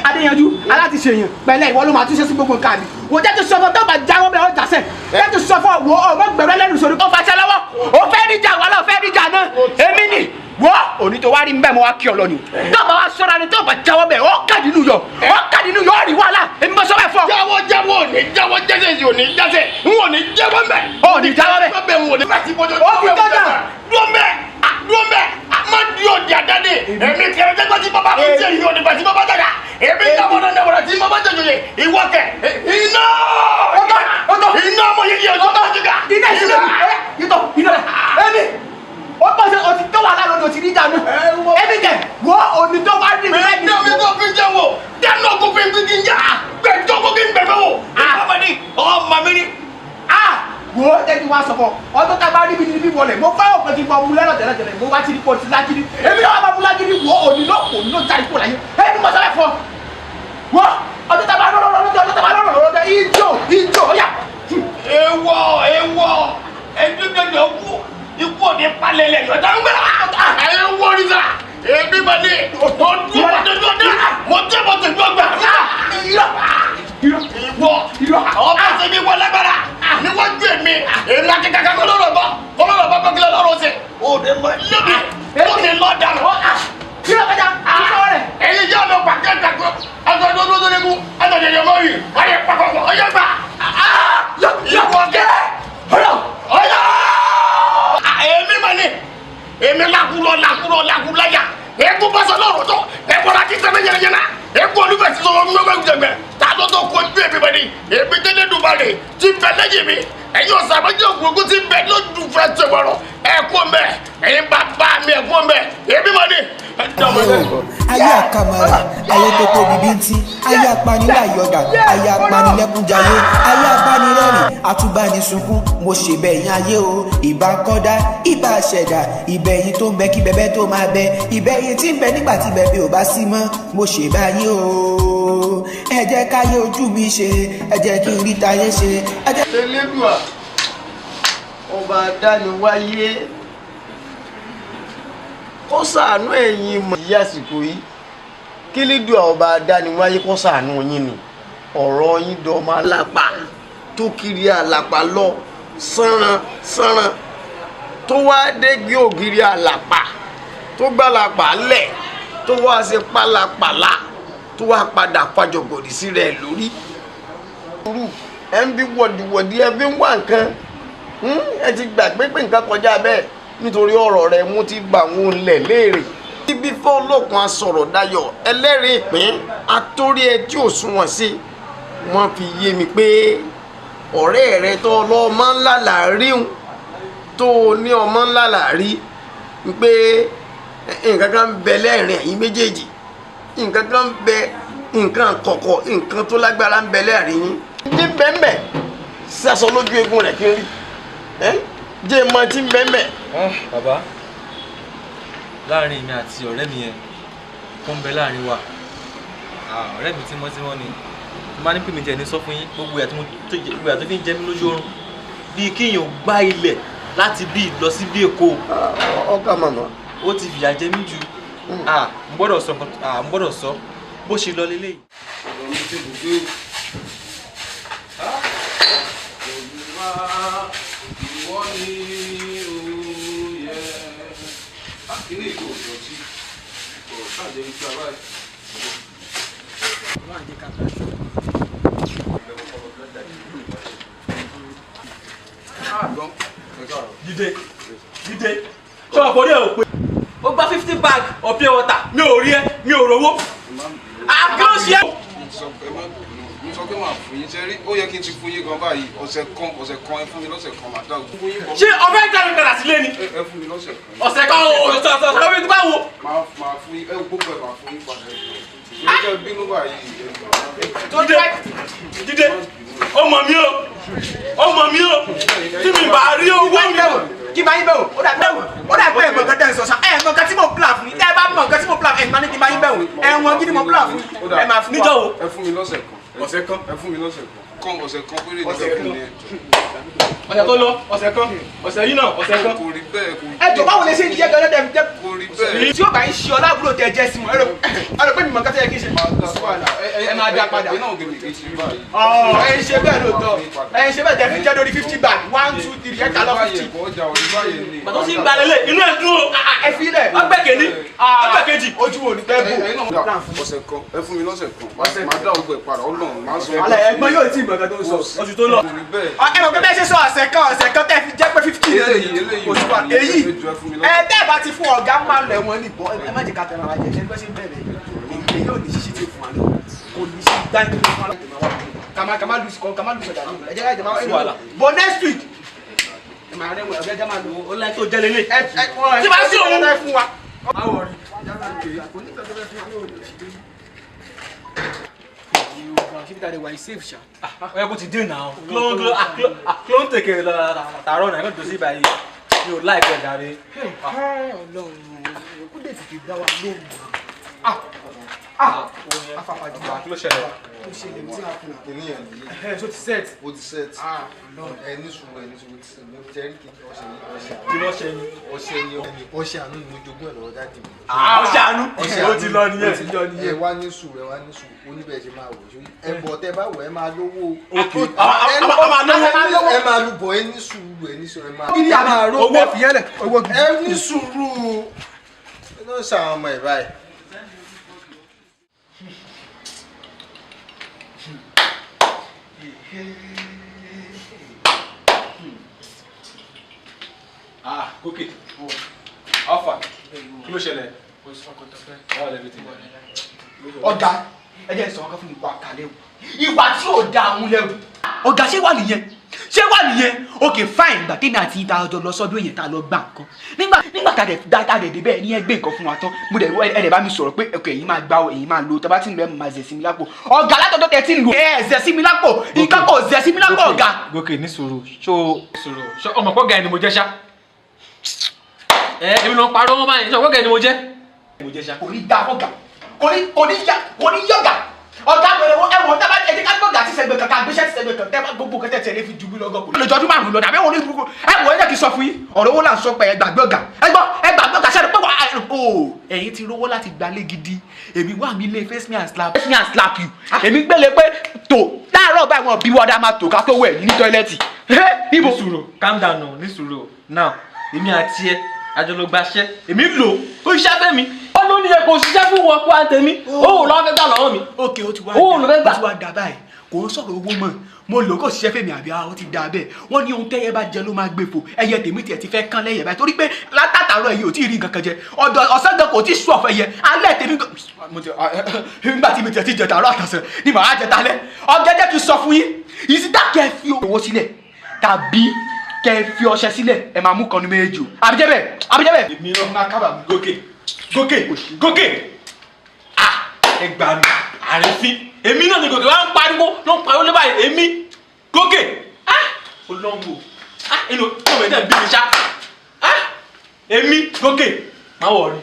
adéyanjú alátiṣèyàn pẹ̀lẹ́ ìwọ ló máa túnṣe sí gbogbo nǹkan mi wò jẹ́ kí sọ fún ọ tó bá jáwọ́ bẹ́ẹ̀ ọ jàṣẹ jẹ́ kí sọ fún ọ wò ọmọ gbẹ̀rọ lẹ́nu sórí kó fàṣẹ lọ́wọ́ o fẹ́ níjà wà lọ fẹ́ níjà náà èmi ni wọ́ òní tó wá rí mbẹ́ mo wá kí ọ lọ ni tó bá wá sọ́ra ni tó bá jáwọ́ bẹ́ẹ̀ ọ kàdínú yọ ọ rí wàhálà èmi bọ́ sọ́bẹ̀ fọ. jáwọ́ òní jáwọ́ jẹ́sẹ̀ yìí òní jẹ́sẹ̀ n ò ní jáwọ́ mẹ́. ọ ní jáwọ́ bẹ́ẹ̀ n ò ní bẹ́ẹ̀ n ò ní bẹ́ẹ̀ tí mo jọ. ó ti tọ́jà. dúró mẹ́ tó bá jẹjọ yẹ ìwọ kẹ iná iná ọmọ yẹ yẹ ọjọ́ náà jìgà iná ìṣúná yìtọ̀ iná ẹni ó pọ̀ sí ọtí tó wà lára ọdún òtí níjà nù ẹni kẹ wọ́ òní tó bá rí mi lẹ́yìn. ẹni omi tó fi jẹ wo dáná kó fi fi jíjà gbẹjọ kó fi bẹ̀rẹ̀ wò àbàdì ọmọ mi ni. wo ẹni wá sọ̀kọ̀ ọdún tá a bá rí mi níbí wọlé mo fẹ́ òpin kí n bọ mu lẹ́rọ̀ tẹ́lẹ̀ mo bá ti rí pọ̀ sí lágídí èmi náà bá mu lágídí wọ́ òní ló jáde kó láyé ẹni mo sọ́lẹ̀ fọ́ wọ́ ọdún tá a bá lọ́rọ̀ ìjọ ó yà. ewọ ẹdúgbẹjọ kú ikú òní palẹ̀lẹ̀ yọ̀dá ń gbẹ̀rẹ̀ ewọ nígbà ebi ma ní ọdún pàtẹ́jọ́dá mo tẹ́ mo tẹ́ gbọ́gbà ìwọ ọba tẹ́mi wọ lágbára níwájú èmi èmi àti kàkà kọlọ́rọ̀ bá kọ́kílẹ̀ lọ́rọ̀ ṣe òde mọ lóbi lóbi lọ́dà lọ. èyí jẹ́ ọ̀nà pàkẹ́ kàkọ́ àtọ̀jọ́ tó lé mú àtọ̀jọ́ yẹn mọ́ yìí wáyé pàkọ́kọ́ ọyẹ́ gbà. ìwọ kẹ́ ọyọ́ èmi mà ní èmi lakulọ̀ya ẹ̀kú bọ́sọ̀ lọ́rọ̀ tó ẹ̀kú láti sẹ́mi yẹnayẹna ẹ̀kú olúfẹ̀ sísọ wọn mímọ́ gbẹ̀gbẹ̀ tààtọ̀ tó kọ ju èmi bẹ̀ ni èmi tẹ́lẹ̀ dùbàlẹ̀ ti bẹ̀ lẹ́yìn mi ẹ̀yin ọ̀sán àbájọ́ ògùnkùn ti bẹ̀ lójú fẹ́ tẹ̀wọ̀rọ̀ ẹ̀kú mbẹ̀ ẹ̀yin bàbá mi ẹ̀kú mbẹ̀ èmi mà ní. ayé àkàmàrà ayé tó tóbi bí ntí ayé apanilá yọ̀dà ayé apanilẹ́kúnjayé ayé abánirẹ́rìn àtúbánisùnkún mo ṣe bẹ̀yìn ayé o ìbá kọ́dá ìbá ṣẹ̀dá ìbẹ̀yìn tó ń bẹ kí bẹ̀bẹ̀ tó máa bẹ ìbẹ̀yìn tí ń bẹ nígbà tí bẹ̀bẹ̀ ò bá sí mọ́ mo ṣe báyé o ẹ jẹ́ káyé ojú mi ṣe ẹ jẹ́ kí n rí tayé ṣe ẹ jẹ́. Elédùà ọba adániwáyé kó ṣàánú ẹ̀yin mọ̀ ìyá àsìkò yìí kí Elédùà ọba adániwáyé kó ṣàánú yín ni ọ̀rọ̀ yín dọ́mọ alápá tó kiri àlàpà lọ sánran tó wá dégi ògiri àlàpà tó gbàlàpà lẹ̀ tó wá ṣe pálapàla tó wá padà fàjọgòdì sí rẹ̀ lórí. ẹ ń bí wọ̀dìwọ̀dì ẹ fi ń wá nǹkan ẹ ti gbàgbé pé nǹkan kọjá bẹ́ẹ̀ nítorí ọ̀rọ̀ rẹ̀ mú ti bà wọn lẹ̀ léèrè. ibi fún olókun asọ̀rọ̀ dayọ̀ ẹlẹ́rìí ìpín atórí ẹ tí ò sunwọ̀n sí wọ́n fi yé mi pé ọ̀rẹ́ rẹ tó ọlọ́mọ ńlá là rí un tó ní ọmọ ńlá là rí pé nǹkan kan ń bẹ lẹ́rìn ẹ̀yin méjèèjì nǹkan kan ń bẹ nǹkan kọ̀kọ̀ nǹkan tó lágbára ń bẹ lẹ́rìn yín ní bẹ́ẹ̀mbẹ́ sásọ lójú egun rẹ̀ kí n rí jẹ́ mọ tí ń bẹ́ẹ̀mbẹ́. bàbá láàrin mi àti ọ̀rẹ́ mi yẹn tó ń bẹ láàrin wa ọ̀rẹ́ mi tímọ́tímọ́ ni mo máa ní pè mí jẹ́ ní sọ fún yín gbogbo ìyà tó fi ń jẹ mí lójú oorun bíi kíyàn gbá ilẹ̀ láti bí lọ sí bí Èkó. ọkà màmá. ó ti fìyà jẹ mí jù mo gbọ́dọ̀ sọ bó ṣe lọ lélẹ́yìí. ọ̀rọ̀ mi ti dùn dé. Ìwọ ni òye àkíní ìgò ìdọ̀tí kò káàdé ń gbà báyìí. Dídé ṣé ọkọ ní ò pé ó gba 50 bag of pure water mi ò rí ẹ mi ò rówó kí ló ṣe é. mo sọ pé màá fún yín sẹ́rí ó yẹ kí n ti fún yín gan báyìí ọ̀sẹ̀ kan ẹ fún mi lọ́sẹ̀ kan màá dá ògùn fún yín gan. ṣé ọ̀fẹ́ ń jáde padà sílé ni. ẹ fún mi lọ́sẹ̀ kan. ọ̀sẹ̀ kan ọ̀sẹ̀ lọ́wọ́ ti bá wo. máa fún yín gbogbo ẹ̀ máa fún yín padà ẹ̀ ẹ̀ bínú báyìí. Dídé ọmọ mi o tí mi bá rí owó mi. kí máa yín bẹ̀ wò ó dà pé ẹ̀gbọ́n kan tẹ̀ ń sọ sa ẹ̀gbọ́n kan tí mo plan fún yín tẹ́ ẹ bá mọ̀ nǹkan tí mo plan ẹ̀ máa ní kí máa yín bẹ̀ wò ẹ̀wọ̀n gidi mo plan fún yín ẹ̀ máa fún mi. níjọ́ wo. ẹ fún mi lọ́sẹ̀ kan. ẹ fún mi lọ́sẹ̀ kan ọ̀sẹ̀ kan péré ní ẹ fún mi. ọ̀sẹ̀ tó lọ ọ̀sẹ̀ kan ọ̀sẹ̀ yìí náà ọ̀sẹ̀ kan. kò rí bẹ́ẹ̀ kò rí ẹ jọ báwo lè ṣe jẹ́ gan lẹ́dẹ̀ẹ́ jẹ́ kò rí bẹ́ẹ̀. tí ó bá ń ṣe ọlá àbúrò tẹ jẹ́ sí mọ́ ẹ rò pé mi mọ̀ nǹkan tó yẹ kí n ṣe. ẹ máa dá padà. ẹ náà gèmí kì í ṣe báyìí. ẹ ń ṣe bẹ́ẹ̀ lóòótọ́ ẹ ń ṣe bẹ́ẹ̀ tẹ̀ fi jẹ́ lórí 50 bag 1 2 3 ẹ̀ka lọ 50. bàtọ́ sí gbalẹ̀lẹ̀ inú ẹ̀ dúró. ẹ fi lẹ̀ ọgbẹ́ kejì ọgbẹ́ kejì. ojú wo ni bẹ́ẹ̀ bò. ọ̀sẹ̀ kan ẹ fún mi lọ́sẹ̀ kan máa dá ògbẹ́ padà ọlọ́run máa sọ. alẹ́ ẹgbọ́n yóò tí ì mọ̀ nǹkan tó ń sọ. oṣù tó lọ. kò rí bẹ́ẹ̀. ẹ mọ̀ pé bẹ́ẹ̀ ṣe sọ ọ̀sẹ̀ kan tẹ́ fi jẹ́ pé 50 èyí ẹ bẹ́ẹ̀ bá ti fún ọ̀gá máa lẹ̀ wọ́n nìbọn ẹ má jẹ́ ká tẹ̀ra wa jẹ́ ẹ bẹ́ẹ̀ ṣe bẹ̀rẹ̀ èyí ò ní ṣíṣí tí ó fún wa lọ. kò ní sí dáńtì ló fún wa kàmá lùsì ọ̀dà ní ẹ̀jẹ̀ láì jẹ̀má ẹ̀ bọ̀ next week ẹ̀ máa rẹ̀ wọ̀ ẹ̀jẹ̀ máa lò ó láì tó jẹ́ lélẹ̀ tí bá sí òun fún wa. Ṣíbi tàdé wà ní safe ṣá. Ọ̀yẹ́ kò ti dín náà. Clone tèkè tààrọ̀ náà ẹ̀kọ́ tó sí báyìí. Mi ò láìpẹ́ dáre. Ọlọ́run kó dé tètè dá wa lóhùn. Afáfájúwa Kí ló ṣẹlẹ̀? Ó ṣẹlẹ̀ tí a fún wa. kìíní ẹ̀ nìyí. Ẹ̀ ṣó ti set. Ó ti set. Ẹni sùúrù ti sẹ̀ mo jẹ́ rí kí ọṣẹ Kí ló ṣe ni? ọṣẹ àánú ni mo jogún ẹ̀ lọ́wọ́ dáàdì mi. Ọṣẹ àánú? Ó ti lọ nìyẹn. Ẹ wá ní sùúrù oníbẹ̀ ṣe máa wò ṣó ẹ bọ̀ tẹ bá wọ̀ ẹ máa lówó. Ẹ máa lu bọ̀ ẹ ní sùúrù ẹ máa. Kí ni àmà owó fìyẹ́lẹ̀ owó gidi. Ẹ ní sùúrù ẹ náà ṣàwọn ọmọ ẹ̀ báyìí. Gòkè. Alpha. Kí ló ṣẹlẹ̀? Ọ̀gá ẹ jẹ́ ìsọ̀rọ̀ kan fún ìwà kàlẹ́ o ìwà tí ò da àwọn lẹ́rù. Ọ̀gá ṣé wà nìyẹn ok fine ìgbà tèmi àti ìta ọjọ́ lọ sọ́dún èyàn tá a lọ gbà nǹkan nígbà tá a dẹ̀ débẹ̀ ní ẹgbẹ́ nǹkan fún wa tán mo dẹ̀ ẹ̀dẹ̀ bá mi sọ̀rọ̀ pé ok èyí máa gbá o èyí máa lo tó bá ti ń lo ẹ̀ máa zẹ̀ sí mi lápò ọ̀gá látọ̀dọ̀ tẹ̀ tí ń lo ẹ̀ zẹ̀ sí mi lápò nǹkan kò zẹ̀ sí mi lápò ọ̀gá. Gòkè ní sùúrù ṣó ọmọ pọ̀ gà ni mo jẹ́ ṣá. Èmi ló ń parọ́ wọn báyìí ṣó pọ̀ gà ni mo jẹ́. Kò ní dá ọ̀gá kò ní yọ̀gá ọ̀gá ẹ̀wọ̀n tábà ẹ̀jẹ̀ ká gbọ̀gà tí sẹ́gbẹ̀ kankan gbéṣẹ́ tí sẹ́gbẹ̀ kan tẹ́bà gbogbo kẹtẹ́ tẹ̀lé fi jù mí lọ́gọ́ kò lè jọdún márùn-ún lọ́dà bẹ́ẹ̀ wọ́n ní burúkú ẹ̀wọ̀n ẹ̀jẹ̀ kì í sọ fún yín ọ̀rọ̀ owó là ń sọ pé ẹgbàgbé ọ̀gá ẹgbàgbé ọ̀gá sẹ́ni pé wà á ẹ̀yin ti rówó láti gbalé gidi èmi wà mí lé face me and slap you èmi gbélé pé tò láàárọ̀ báyìí wọn bí wọ́dà máa tò ká tó wẹ̀ ní tọ́ílẹ̀tì níbo. Ní sùúrù calm down náà ní sùúrù now èmi àti ẹ àjọlọgbàṣẹ èmi lò ó iṣẹ́ fẹ́ mi ó ló ní ẹ̀kọ́ òṣìṣẹ́ fún wọn kó àtẹ̀mí ó lọ́ fẹ́ gbà lọ́wọ́ mi. ókè ó ti wá dà báyìí kò ń sọ̀rọ̀ owó mọ̀ mo lò kó ṣiṣẹ́ fèmí àbí ó ti dà bẹ́ẹ̀ wọ́n ní ohun tẹ́yẹ bá jẹ ló máa gbé fò ẹyẹ tèmi tiẹ̀ ti fẹ́ kán lẹ́yẹ báyìí torí pé látàtàrọ̀ ẹ̀yẹ ò tí ì rí nǹkan kan jẹ ọ̀sán gan kò tí ì sùn ọ̀fẹ́ yẹ alẹ́ tèmi nígbà tí mi tiẹ̀ ti jẹ tààrọ̀ àtàsẹ̀ ni màá jẹ talẹ́ ọ̀gẹ́dẹ́ ti sọ fún yín ìsìtá kẹ́ fi owó sílẹ̀ tàbí kẹ́ fi ọṣẹ sílẹ̀ ẹ máa mú kan ní méjì o àbíjẹ́bẹ̀ èmi náà máa kábàámọ̀ Gòkè ẹ gbà mí àrífín èmi náà ni Gòkè wá ń pariwo lé báyìí èmi Gòkè olóńgbò inú ẹ̀dẹ̀ bí mi ṣá èmi Gòkè má wọ̀ rí.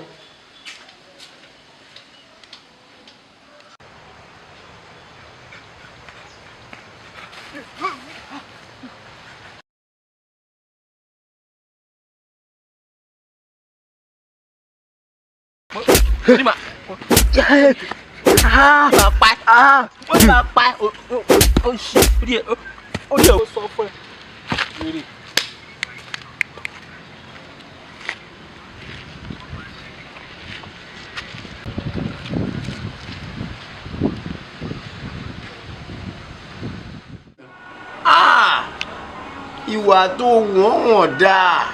Ìwà tó wọ́n dáa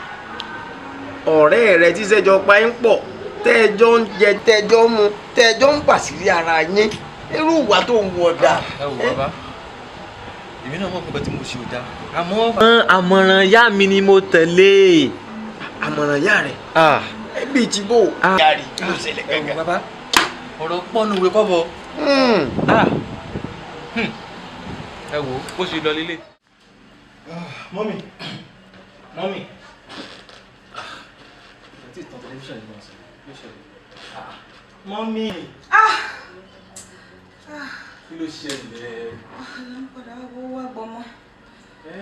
ọ̀rẹ́ rẹ tí sẹ́jọ́ pa ń pọ̀ tẹ́jọ́ ń jẹ tẹ́jọ́ mu tẹ́jọ́ ń pàṣírí ara yín irú ìwà tó wọ́n dáa. Ẹ wò bàbá èmi náà mọ̀ pé tí mo ṣe ò dáa àmọ́ àmọ̀ràn ìyá mi ni mo tẹ̀lé. Àmọ̀ràn ìyá rẹ̀ ẹbí ti bò. Yàrá ló ṣẹlẹ̀ gẹ́gẹ́. Bàbá ọ̀rọ̀ pọ́nú ìwé kọ́bọ̀. Ẹ wò bó ṣe lọ lélẹ̀. Mọ́mì. Mọ́mì. Kí ló ṣẹlẹ̀? Ọlọ́pàá owó wá gbọmọ.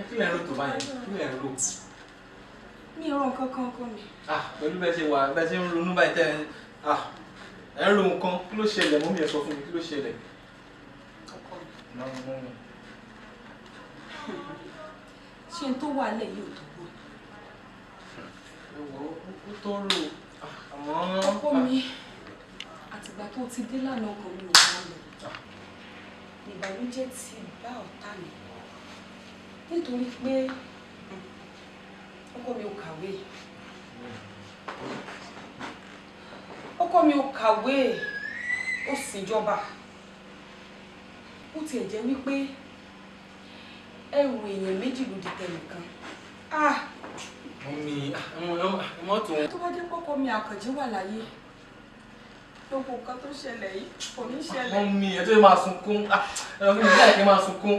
Kí lẹ̀ ń rò tó báyìí? Kí lẹ̀ ń rò? Mi ò rò nǹkan kan kọ́ mi. Pẹ̀lú bẹ́ẹ̀ ṣe wà bẹ́ẹ̀ ṣe ń ronú báyìí tẹ́ ẹ ń ro nǹkan. Kí ló ṣẹlẹ̀? Mọ́mì ẹ sọ fún mi kí ló ṣẹlẹ̀? Ọkọ mi. Ṣé n tó wà lẹ̀ yóò tó wọ? Ó tó rò àmọ́. Ọkọ mi àtìgbà tó ti dé lánàá ọkọ mi ò bá lọ. Ìbànújẹ́ ti bá ọ̀tá mi nítorí pé ọkọ mi ò kàwé. Ọkọ mi ò kàwé ó sì jọba. ó tiẹ̀ jẹ́ wípé ẹrù èèyàn méjì ló di tẹnìkan. Mọ́mí, mọ́tò wọn. Tó bá jẹ́ pọ́kọ mi Àkànjí wà láyé, gbogbo nǹkan tó ṣẹlẹ̀ yìí kò ní ṣẹlẹ̀. Mọ́mí, ẹ tó yẹ máa sunkún. Ẹ wọ́n fi mi láì kí máa sunkún.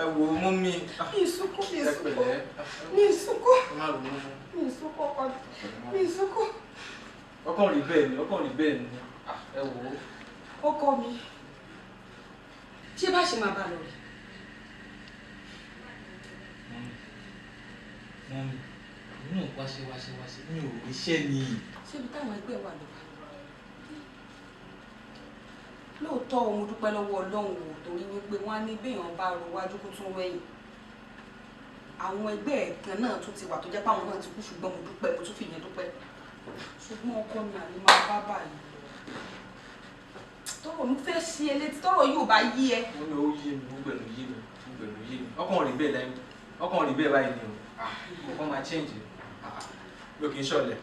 Ẹ wò ó mọ́mí. Mi ìsunkún, mi ìsunkún. Mi ìsunkún. Mi ìsunkún ọkọ mi. Mi ìsunkún. Ọkàn rí bẹ́ẹ̀ ni, ọkàn rí bẹ́ẹ̀ ni. Ẹ wò ó. Ọkọ mi, ṣé bá ṣe máa bá lọ rí? Mọ́mí, inú wáṣẹ mi ò ríṣẹ́ ni. Ṣé ibi táwọn ẹgbẹ́ wà lọ bá? Lóòótọ́ mo dúpẹ́ lọ́wọ́ Ọlọ́run wò torí wípé wọ́n á ní béèyàn bá ro wájú kó tún wẹ̀yìn. Àwọn ẹgbẹ́ ẹ̀kan náà tún ti wà tó jẹ́ páwọn náà ti kú ṣùgbọ́n mo dúpẹ́ mo tún fìyẹn dúpẹ́. Ṣùgbọ́n ọkọ mi àlè máa bá báyìí. Tọ́rọ̀ mi fẹ́ sí ẹ létí tọ́rọ̀ yóò bá yí ẹ. Mo ní ó yé mi, ó gbẹ̀rù yé mi. Ọkàn rí bẹ́ẹ̀ lẹ́yìn. Ọkàn rí bẹ́ẹ̀ báyìí ni o. Ọkàn máa change. Mi ò kì í ṣọ̀lẹ.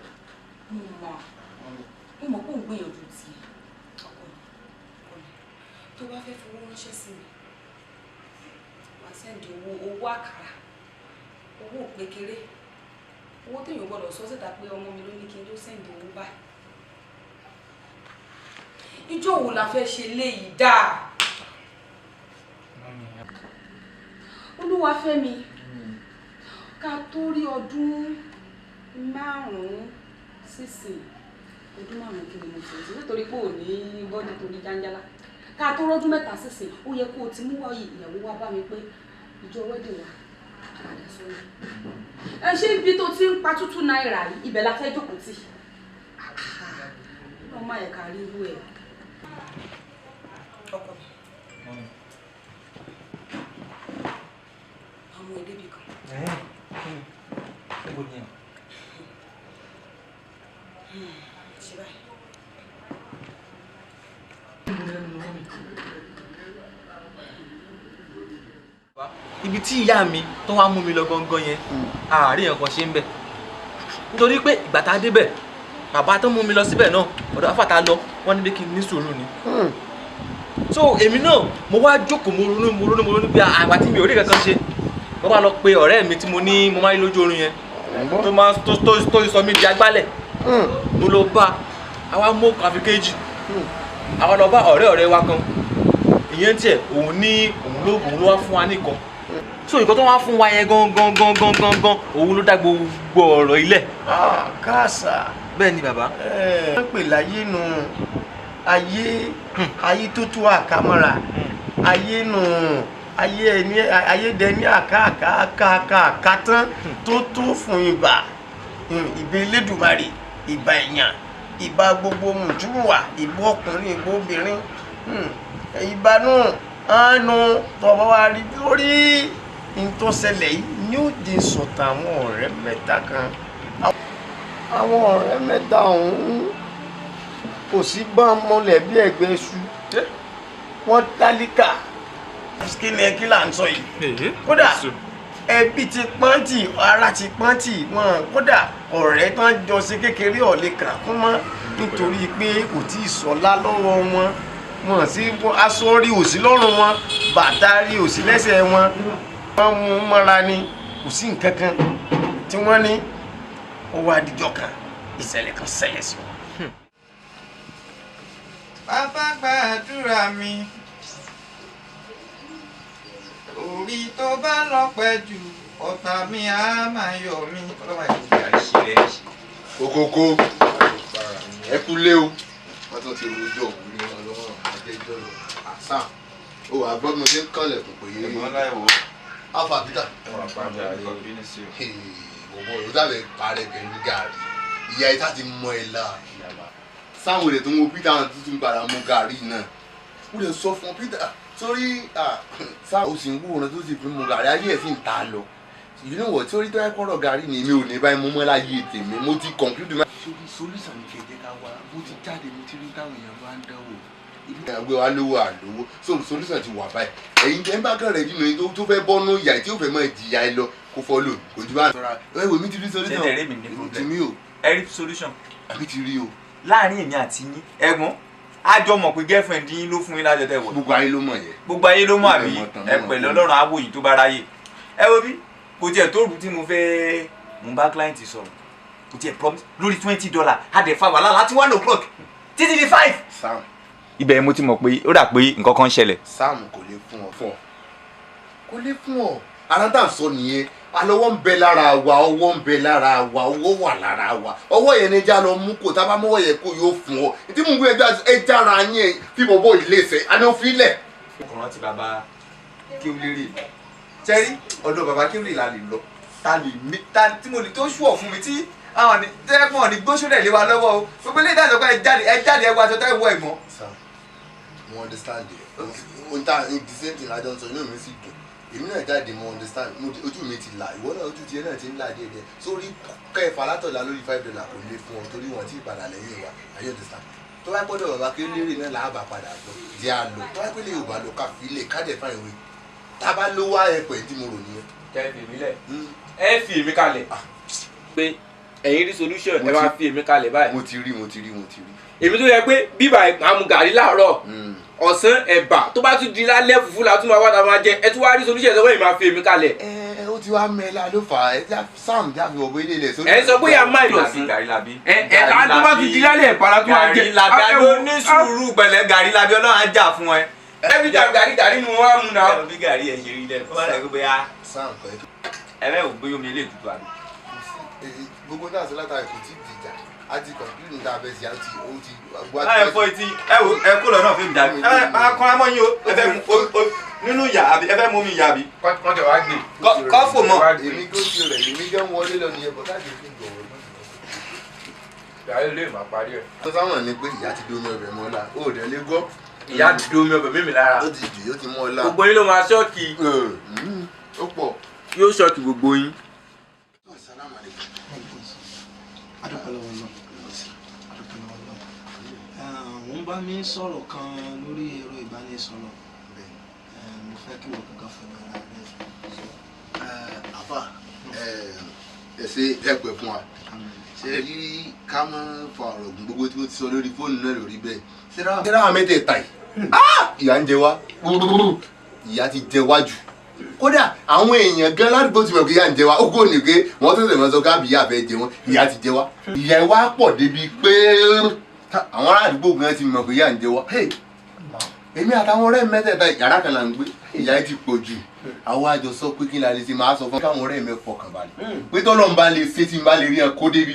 Mo mọ̀ pé òun gbìyànjú tí ọkọ mi. Tó bá fẹ́ fowó ránṣẹ́ sí mi, wàá sẹ́ndì owó àkàrà, owó pékeré, owó téèyàn gbọ́dọ̀ sọ síta pé ọmọ mi ló ní kí n tó sẹ́ndì owó báyìí. Ijó wo la fẹ́ ṣe léyìí dáa? Olúwafẹ́mi, ká tó rí ọdún 5 sísìn, ọdún 5 kí ni mo ti ṣe nítorí pé ò ní bọ́dí tó ní jáńjálá. Ká tó rọ́dún 3 sísìn, ó yẹ kó o ti mú wáyé ìyàwó wá bá mi pé ìjọ wẹ́dìn wa padà sórí. Ẹ ṣé ibi tó ti ń pa tútù náírà yìí, ibẹ̀ la fẹ́ jókòó tì. Ọmọ ẹ̀ka rí irú ẹ̀. Ọkọ mi. Àwọn èdè bì kan. Ṣé ni? Ṣé báyìí? Ibi tí ìyá mi tó wá mú mi lọ gangan yẹn, àárín nǹkan ṣe ń bẹ̀. Nítorí pé ìgbà tá a débẹ̀, bàbá tó mú mi lọ síbẹ̀ náà, ọ̀dọ̀ àfàtà lọ, wọ́n ní bí kí n ní sùúrù ni. So èmi náà mo wá jókòó mo ronú pé àwa tí mi ò rí kankan ṣe. Mo bá lọ pe ọ̀rẹ́ mi tí mo ní mo máa rí lójú oorun yẹn tó sọ mí di agbálẹ̀. Mo lọ bá àwa mú kàfi kéjì. Àwa lọ bá ọ̀rẹ́ wa kan. Ìyẹn tiẹ̀ òun ló wá fún wa nìkan. So nǹkan tó wá fún wa yẹn gangan òun ló dá gbogbo ọ̀rọ̀ ilẹ̀. Káàsà. Bẹ́ẹ̀ ni bàbá. Wọ́n pè láyé nu ayé tó tú àkámọ́ra ayé nu ayé dẹni àká tán tó tó fún ibà Elédùmarè ìbà èèyàn ìbà gbogbo mùtúmùwà ìbò ọkùnrin ìbò obìnrin ìbà náà àánú tọ́wọ́ wa rí lórí ìtọ́sẹ̀lẹ̀ yìí ní ó di sọ̀tà àwọn ọ̀rẹ́ mẹ́ta kan. Àwọn ọ̀rẹ́ mẹ́ta ọ̀hún kò sí bá mọ́lẹ̀ bí ẹgbẹ́ iṣu wọ́n tálíkà kí ni kí là ń sọ yìí kódà ẹbí ti pọ́ntì ara ti pọ́ntì wọn kódà ọ̀rẹ́ tán jọ sí kékeré ọ̀lẹ́ kàn fún mọ́ nítorí pé kò tí ì sọ́lá lọ́wọ́ wọn sí aṣọ rí òsì lọ́rùn wọn bàtà rí òsì lẹ́sẹ̀ wọn wọ́n mú mọ́ra ni kò sí nǹkan kan tí wọ́n ní owó adijọ́ kan ìṣẹ̀lẹ̀ kan ṣẹlẹ̀ sí wọn. Bàbá gbàdúrà mi orí tó bá lọ́pẹ́ jù ọ̀tá mi á máa yọ̀ mí. Ọlọ́wà yìí ti àṣì rẹ̀ ṣe. Kókókó ẹ kú lé o wọ́n tún ti rojọ́ òkúri ọlọ́wọ́ àjẹjọ́ lọ àṣà ó wà gbọ́ mi ṣe ń kànlẹ̀ kò pé ẹ̀gbọ́n láìwò alfa peter ẹ̀wọ̀n àpájà ẹ̀kọ́ bí ní sí o. ọmọ yóò dábẹ̀ parẹ́ pẹ̀lú gàrí ìyá ìta ti mọ ẹ la sáwọn èdè tó ń wo peter náà tuntun padà mú gàrí náà ó lè sọ fún peter sórí sáwọn òsì ń wúwo náà tó sì fi mú gàrí ayé ẹ̀ sì ń ta lọ ìdíwọ̀ tí orí tó yẹ kọ́rọ̀ gàrí ni mi ò ní báyìí mo mọ́ láyé tèmi mo ti conclude ma. sórí solution ní kẹ̀kẹ́ ká wá mo ti jáde mo ti rí táwọn èèyàn bá ń dánwò. ìgbé wa lówó àlówó solution ti wà báyìí ẹ̀yin tẹ́ ń bá kàn rẹ̀ jùlọ yìí tó fẹ́ bọ́nú ìyá tí ó fẹ́ mọ ìjìyà ẹ lọ kó follow kò jù bá. ẹ wò mí ti rí solution. ṣẹlẹ̀ rẹ̀ mi ní problem. ti mí o. ẹ rí solution. àbí ti rí o. láàrin èmi àti yín ẹ̀gbọ́n a jọ mọ̀ pé girlfriend yín ló fún yín lájọ tẹ́ wọ̀. gbogbo ayé ló mọ̀ yẹn. gbogbo ayé ló mọ̀ àbí ẹ pẹ̀lú Ọlọ́run á wò yín tó bá ráyè. ẹ wo bí kò tiẹ̀ tó rú tí mo fẹ́ mo bá client sọ̀rọ̀ kò tiẹ̀ promise lórí $20 a dẹ̀ fa wàhálà láti 1 o'clock títí di 5. Sam. ibẹ̀ mo ti mọ̀ pé ó dà pé nǹkan kan ṣẹlẹ̀. Sam kò lè fún ọ. kò lè fún ọ. ara tá à ń sọ nìyẹn alọ́wọ́ ń bẹ lára wa ọwọ́ ń bẹ lára wa ọwọ́ wà lára wa ọwọ́ yẹn ní já lọ mú kó tá a bá mọ́wọ́ yẹn kó yóò fún ọ ìdí mú gbé ẹja ara yẹn fi bọ̀bọ̀ ìlẹ̀sẹ̀ àná òfin lẹ̀. ọkùnrin ti bàbá Kéwúlérè sẹ́rí ọ̀dọ̀ bàbá Kéwúlérè la lè lọ ta tí mo lè tó ṣùọ̀ fún mi tí àwọn tẹ́lẹ̀pọ̀ ní gbóṣùlẹ̀ lé wa lọ́wọ́ o gbogbo ilé ìdájọ́ pé ẹ jáde ẹ wá aṣọ tẹ́ wọ ẹ̀gbọ́n. mo understand it ohun tá the same thing adán sọ inú mi sì dùn èmi náà jáde mo understand ojú mi ti là ìwọ náà ojú tiẹ̀ náà ti ń là díẹ̀díẹ̀ sórí kẹfà látọ̀lá lórí $5 kò lè fún ọ torí wọn tí ì padà lẹ́yìn wa ayé understand tó bá gbọ́dọ̀ bàbá Kéwúlérè náà làábà padà lọ jẹ́ àlọ́ tó bá pélé Yorùbá lọ ká fi lè ká dẹ̀ fáìn wé tá a bá ló wá ẹ̀pẹ̀ tí mo rò nìyẹn. kẹ́ fi èmi lẹ̀ ẹ fi èmi kalẹ̀ pé ẹ̀yin rí solution ẹ máa fi èmi kalẹ̀ báyìí. mo ti rí èmi tó yẹ pé bíbà máa mu gàrí láàárọ̀ ọ̀sán ẹ̀bà tó bá tún di lálẹ́ fùfú la tún máa wá ta máa jẹ ẹ tún wá rí solution ẹ sọ pé èmi máa fi èmi kalẹ̀. ó ti wá mẹ́la ló fà á Sam jáfe ọ̀bọ ilé ilẹ̀ sórí. ẹ sọ pé yà má ìlọ sí ẹ tó bá tún di lálẹ́ ẹ̀bà la tún máa jẹ. gàrí labi adó ní sùúrù pẹ̀lẹ́ gàrí labi Ọlọ́run á jà fún ẹ. every time gàrí ni mo wá mu náà. ẹ bí gàrí ẹ ṣe rí dẹ kó má lẹ kó bẹ́yà. Sam kọ́ ẹ bẹ́ẹ̀ ò gbé omi ilé ìtútù àbí. gbogbo náà sí látàrí kò tí ì dìjà á ti kọ̀ǹpútù ní tàbí ẹ̀sìn àti ohun ti wá. láyé fọ etí ẹ kó lọ náà fún mi jáde. ẹ máa kọ́ amọ́ yín o ẹ fẹ́ mu nínú ìyá àbí ẹ fẹ́ mú mi ìyá àbí. kọ́ tẹ̀ wá gbé. kọ́ fò mọ́. èmi tó ti rẹ̀ èmi jẹ́ ń wọlé lọ nìyẹn bọ́ láti fi gbọ̀wọ́ ìyá ilé ìmọ̀ parí ẹ̀. tó sáwọn ni pé ìyá ti domi ọbẹ̀ mọ́ la ó dẹ̀ lé gbọ́. ìyá ti domi ọbẹ̀ mímì lára. ó ti dì ó ti mọ́ la. gbogbo yín ló máa ṣọ́ọ̀kì. ó pọ̀. yóò ṣọ́ọ̀kì gbogbo yín. adúpẹ́ lọ́wọ́ náà wọ́n bá mi sọ̀rọ̀ kan lórí ẹ̀rọ ìbánisọ̀rọ̀ mo fẹ́ kí wọ́n kankan fún mi ara rẹ̀. àfà ẹ ṣe ẹgbẹ́ fún wa ṣe rí ká mọ́ fa ọ̀rọ̀ ògùn gbogbo tí mo ti sọ lórí fóònù náà lórí bẹ́ẹ̀ ṣé dáhà mẹ́tẹ̀ẹ̀ta yìí ìyà ń jẹ wá ìyà ti jẹ wá jù kódà àwọn èèyàn gan ládùúgbò ti mọ̀ pé ìyà ń jẹ wá ó kò ní pé wọ́n tó tẹ̀lé wọn sọ káàbì ìyà fẹ́ jẹ wọn ìyà ti jẹ wá ìyà wa pọ̀ débi pé àwọn ará àdúgbò gan ti mọ̀ pé ìyà ń jẹ wá èmi àtàwọn ọ̀rẹ́ mẹ́tẹ̀ẹ̀ta yàrá kan là ń gbé ìyà ti pọ̀ jù àwọn àjọ sọ pé kí n lè ṣe máa sọ fún káwọn ọ̀rẹ́ mi fọkàn balẹ̀ pé tọ́lọ́ ń bá lè ṣe tí n bá lè rí ẹ kó débi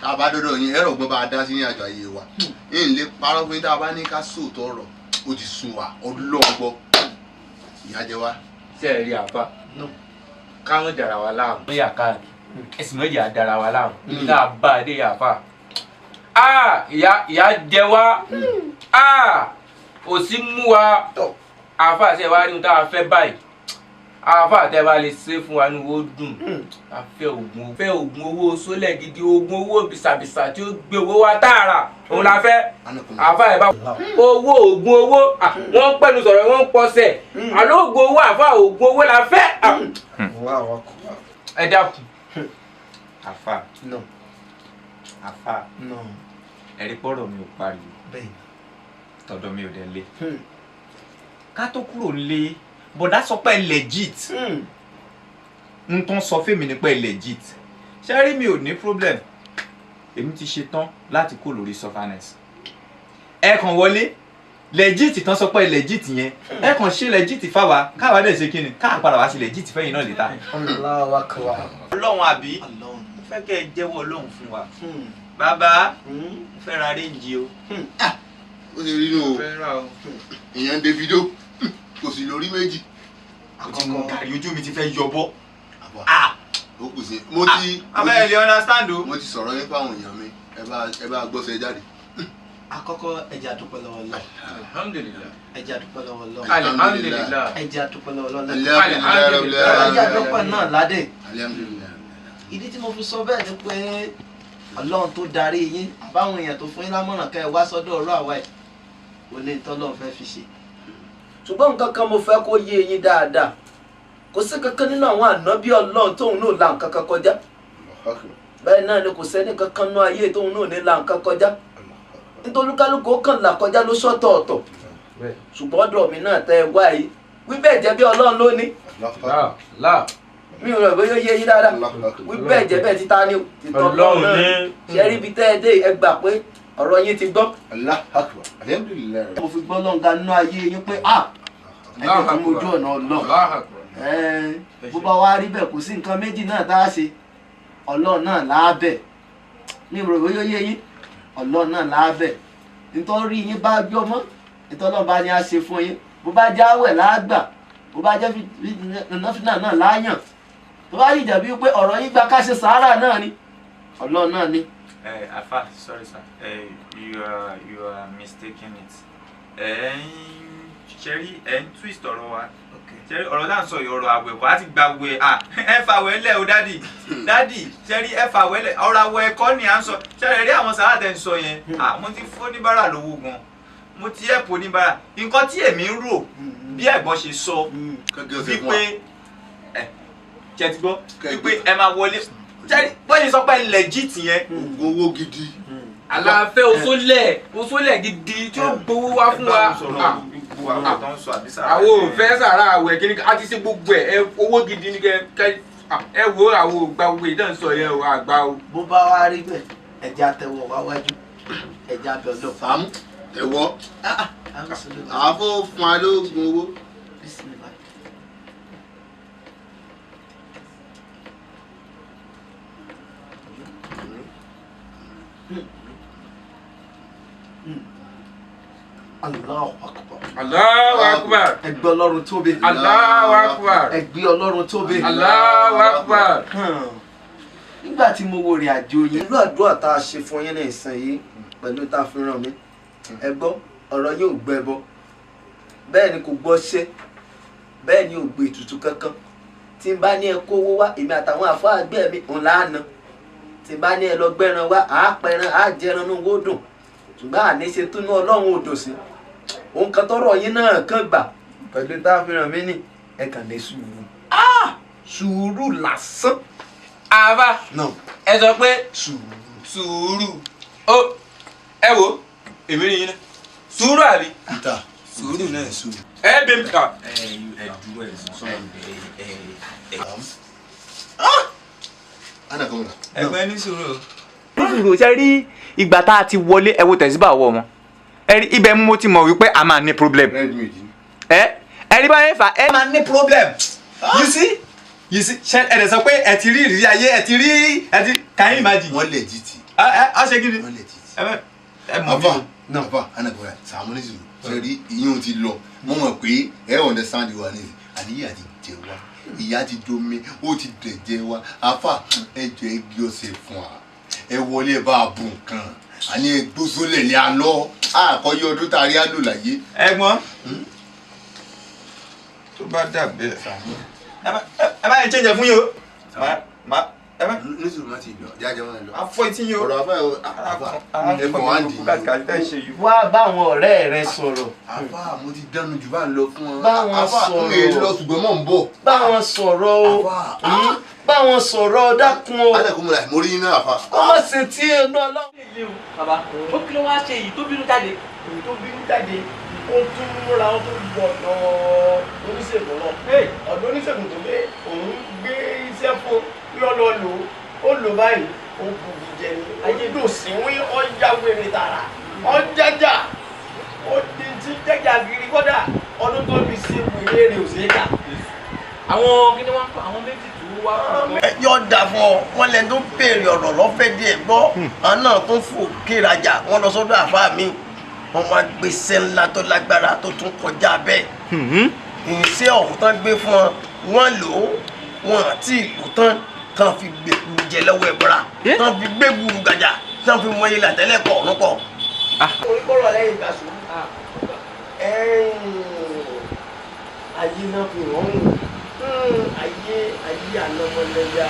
tá a bá dọ́dọ̀ yín ẹ̀rọ gbọ́n bá a dá sí ní àjọ ayé wa yín lè parọ́ pé tá a bá ní ká sóòótọ́ ọ̀rọ̀ ó ti sùn wá ọlọ́gbọ́ ìyá jẹ wá. ṣé ẹ rí àbá káwọn dara wa láàmú. ó yà káàkiri ẹsìn méjì á dara wa láàmú níbi tá a bá a dé yàfa. ìyá jẹ wá òsì mú wa àfa àti ẹwà rí tá a fẹ́ báyìí àfa àti ẹwà lè ṣe fún wa ní owó dùn a fẹ́ oògùn owó sólẹ̀ gidi oògùn owó bìsàbìsà tí ó gbé owó wa tààrà òun la fẹ́ àfa ẹ̀ bá owó oògùn owó wọ́n pẹ̀lú sọ̀rọ̀ wọ́n pọ̀sẹ̀ àlọ́ oògùn owó àfa oògùn owó la fẹ́. ẹ dákun. àfa ẹ̀rí pọ̀rọ̀ mi ò pariwo tọ̀dọ̀ mi ò dẹ̀ lé ká tó kúrò nílé bọ̀dá sọ pé legit n tó ń sọ fèmí ni pé legit ṣé rí mi ò ní problem èmi ti ṣe tán láti kó lórí surveillance ẹ kàn wọlé legit tán sọ pé legit yẹn ẹ kàn ṣe legit fáwa káwa dẹ̀ ṣe kíni káà padà wá sí legit fẹ́yìn náà lè ta. ọlọ́run àbí fẹ́ kẹ́ ẹ jẹ́wọ́ ọlọ́run fún wa bàbá fẹ́ ra réǹjì o. ó ṣe rí nù o èèyàn Davido kò sí lórí méjì. àkọ́kọ́ gàrí ojú mi ti fẹ́ yọbọ́. ó kù sí mo ti abẹ́rẹ́ understand o. mo ti sọ̀rọ̀ yín fáwọn èèyàn mi ẹ bá gbọ́sẹ̀ jáde. àkọ́kọ́ ẹja dúpẹ́ lọ́wọ́ lọ. alhamdulillah. ẹja dúpẹ́ lọ́wọ́ lọ. alhamdulillah. ẹja dúpẹ́ lọ́wọ́ lọ. alhamdulillah. ẹja dúpẹ́ náà ládé. alhamdulillah. ìdí tí mo fi sọ bẹ́ẹ̀ ni pé Ọlọ́run tó darí yín àbáwọn èèyàn tó fún yín lámọ̀ràn ká ẹ wá sọ́dọ̀ ọ̀rọ̀ àwa ẹ̀ ò ní tọ́lọ́run fẹ́ fi ṣe. ṣùgbọ́n nǹkan kan mo fẹ́ kó yé yín dáadáa kò sí kankan nínú àwọn ànábì Ọlọ́run tóun náà la nǹkan kan kọjá bẹ́ẹ̀ náà ni kò sẹ́ni kankan nínú ayé tóun náà ní la nǹkan kọjá nítorí kálukú kàn là kọjá ló sọ́tọ̀ọ̀tọ̀ ṣùgbọ́n ọ̀dọ̀ mi náà tẹ́ ẹ wá yìí wí bẹ́ẹ̀ jẹ́ bí Ọlọ́run ló ní mi ò rò bóyá yé yín dáadáa wí bẹ́ẹ̀ jẹ́ bẹ́ẹ̀ títa ní Ọlọ́run náà ṣe rí ibi tẹ́ ẹ dé ẹ gbà pé ọ̀rọ̀ yín ti gbọ́. mo fi gbọ́ lọ́nga nínú ayé yín pé ẹ jẹ́ kí mo ojú ọ̀nà Ọlọ́run bó bá wá rí bẹ́ẹ̀ kò sí nǹkan méjì náà tá a ṣe Ọlọ́run náà láàbẹ̀ ní ìrò bóyá yé yín Ọlọ́run náà láàbẹ̀ nítorí yín bá gbọ́ mọ́ ìtọ́lọ́run bá ní a ṣe fún yín bó bá jẹ́ àwẹ̀ láàgbà bó bá jẹ́ nọ́fìnà náà láàyàn tó bá yìí jẹ̀bi pé ọ̀rọ̀ yín gba ká ṣe sàárà náà ni Ọlọ́run náà ni. Afa, sorry sir, you are mistaking it. Ṣẹ́rí twist ọ̀rọ̀ wa. Ṣẹ́rí ọ̀rọ̀ náà sọ ọ̀rọ̀ àwẹ̀ kọ́ láti gba àwẹ̀ ẹ fà wẹ́lẹ̀ o dádì ṣẹ́rí ẹ fà wẹ́lẹ̀ ọ̀rọ̀ àwẹ̀ ẹ̀kọ́ ni à ń sọ ṣẹ́rí rí àwọn sàrà tẹ̀ ń sọ yẹn mo ti fún oníbàárà lówó gan mo ti ẹ̀pọ̀ oníbàárà nǹkan tí èmi ń rò bí ẹ̀gbọ́n ṣe sọ wípé ṣe ti gbọ́ wípé ẹ máa wọlé ṣẹ́rí bọ́yìí sọ pé legit yẹn owó gidi àlàáfẹ́ oṣólẹ̀ gidi tí ó gbowó wá fún wa àwọn òfẹ́ sàrà àwẹ̀ kí ni a ti ṣe gbogbo ẹ̀ owó gidi ní kẹ́ ẹ wo àwọn ògbà gbogbo ìdán sọ yẹn o àgbà o. bó bá wá rí bẹ́ẹ̀ ẹ̀jẹ̀ àtẹ̀wọ̀ wá wájú ẹ̀jẹ̀ abẹ́ ọ̀dọ̀ fàámù tẹ̀wọ́ àfọ̀ fún wa lóògùn owó. Allahu Akbar. Allahu Akbar. Ẹgbẹ́ Ọlọ́run tóbi. Allahu Akbar. Ẹgbẹ́ Ọlọ́run tóbi. Allahu Akbar. Nígbà tí mo wo ìrìn àjò yín ìlú àdúrà tá a ṣe fún yín ní ìsìn yìí pẹ̀lú tá a fi ràn mí ẹ gbọ́ ọ̀rọ̀ yóò gbẹ bọ bẹ́ẹ̀ ni kò gbọ́ ṣẹ́ bẹ́ẹ̀ ni ò gbé ètùtù kankan tí n bá ní ẹ kówó wá èmi àtàwọn àfọ àgbẹ̀ mi òun láàánú tí n bá ní ẹ lọ gbẹ́ran wá àá pẹran àá jẹran ní owó dùn ṣùgbọ́n àníṣe tó ní Ọlọ́run ò dùn sí òun kan tọrọ yín náà kàn gbà pẹ̀lú tá a fi ràn mí ní ẹ kàn lè sùúrù sùúrù lásán. àbá ẹ sọ pé sùúrù ó ẹ wo èmi rí yín náà sùúrù àbí sùúrù náà sùúrù. ẹ bẹ mi kà. ẹ dúró ẹ sọ ẹgbẹ́ ní sùúrù. nísìnyí ṣe rí ìgbà tá a ti wọlé ẹ wo tẹ̀síbà wọ̀ wọn ẹ rí ibẹ̀ mo ti mọ̀ wípé a máa ní problem ẹ rí báyẹn fà ẹ máa ní problem you see ṣe ẹ dẹ̀ sọ pé ẹ ti rí ìrírí ayé ẹ ti can you imagine. wọ́n lè jí ti. a ṣe kí ni. wọ́n lè jí ti. ẹ mọ̀ bí o. náà anagbara sàmúlẹ́sì ṣe rí ìyún ti lọ mo mọ̀ pé ẹ understand wa ní àníyàn ti jẹ wa ìyá ti domi ó ti dẹ̀jẹ̀ wa afa ẹ jọ ẹ gbé ọ̀sẹ̀ fún wa ẹ wọlé bá a bù nǹkan àní gbósólẹ̀ ní alọ́ àkọ́yé ọdún tá a rí àlò láyé. ẹ̀gbọ́n tó bá dà bẹ́ẹ̀ ẹ bá yẹn change fún yín o ẹ bá nísìnyí má ti lọ jáde wọn lọ. afọ etí yín o. ọ̀rọ̀ afẹ́ ẹ̀fọ́ wá ń dì í. wá báwọn ọ̀rẹ́ rẹ sọ̀rọ̀. àfa mo ti dánu jù bá ń lọ fún wọn. báwọn sọ̀rọ̀ àfa ń lọ ṣùgbọ́n mò ń bọ̀. báwọn sọ̀rọ̀ o báwọn sọ̀rọ̀ dákun o. alẹ́kùnrin láì mórí iná àfa. ọmọ sì tí ẹnu Ọlọ́run. bàbá ó kí ló wá ṣe èyí tó bínú jáde èyí tó bínú jáde ó tún múra ó tún gbọ́dọ̀ oníṣègùn lọ ọ̀dọ̀ oníṣègùn tó gbé òun gbé iṣẹ́ fún lọ́lọ́ lò ó lò báyìí ó kù jíjẹ ní ayédòsí wí ọjà wèrè tààrà ọjàjà ó di tí jẹjà gírí kódà ọdún tó fi ṣe wèrè rè ò ṣeé kà. àwọn kí ni wọ́n pa àwọn méjì tó wá fún ọ. yóò dà fún ọ wọn lẹni tó béèrè ọ̀rọ̀ lọ́fẹ̀ẹ́ díẹ̀ gbọ́ àwọn náà tó fò kérajà wọn lọ sọ́dọ̀ àfáà mi wọn máa gbèsè ńlá tó lágbára tó tún kọjá bẹ́ẹ̀ ìṣe ọ̀hún tán gbé fún ọ wọn lò ó wọn àti ìlú tán fi gbẹ̀kú jẹ lọ́wọ́ ẹ̀bọ̀ra tán fi gbẹ̀gbù gàjà tán fi mọ ilẹ̀ àtẹ́lẹ̀ pọ̀ ọ̀run pọ̀. oríkọ̀rọ̀ lẹ́yìn ìgbà sùn ayé náà fi hàn án ayé ànàmọ̀lẹ́lẹ̀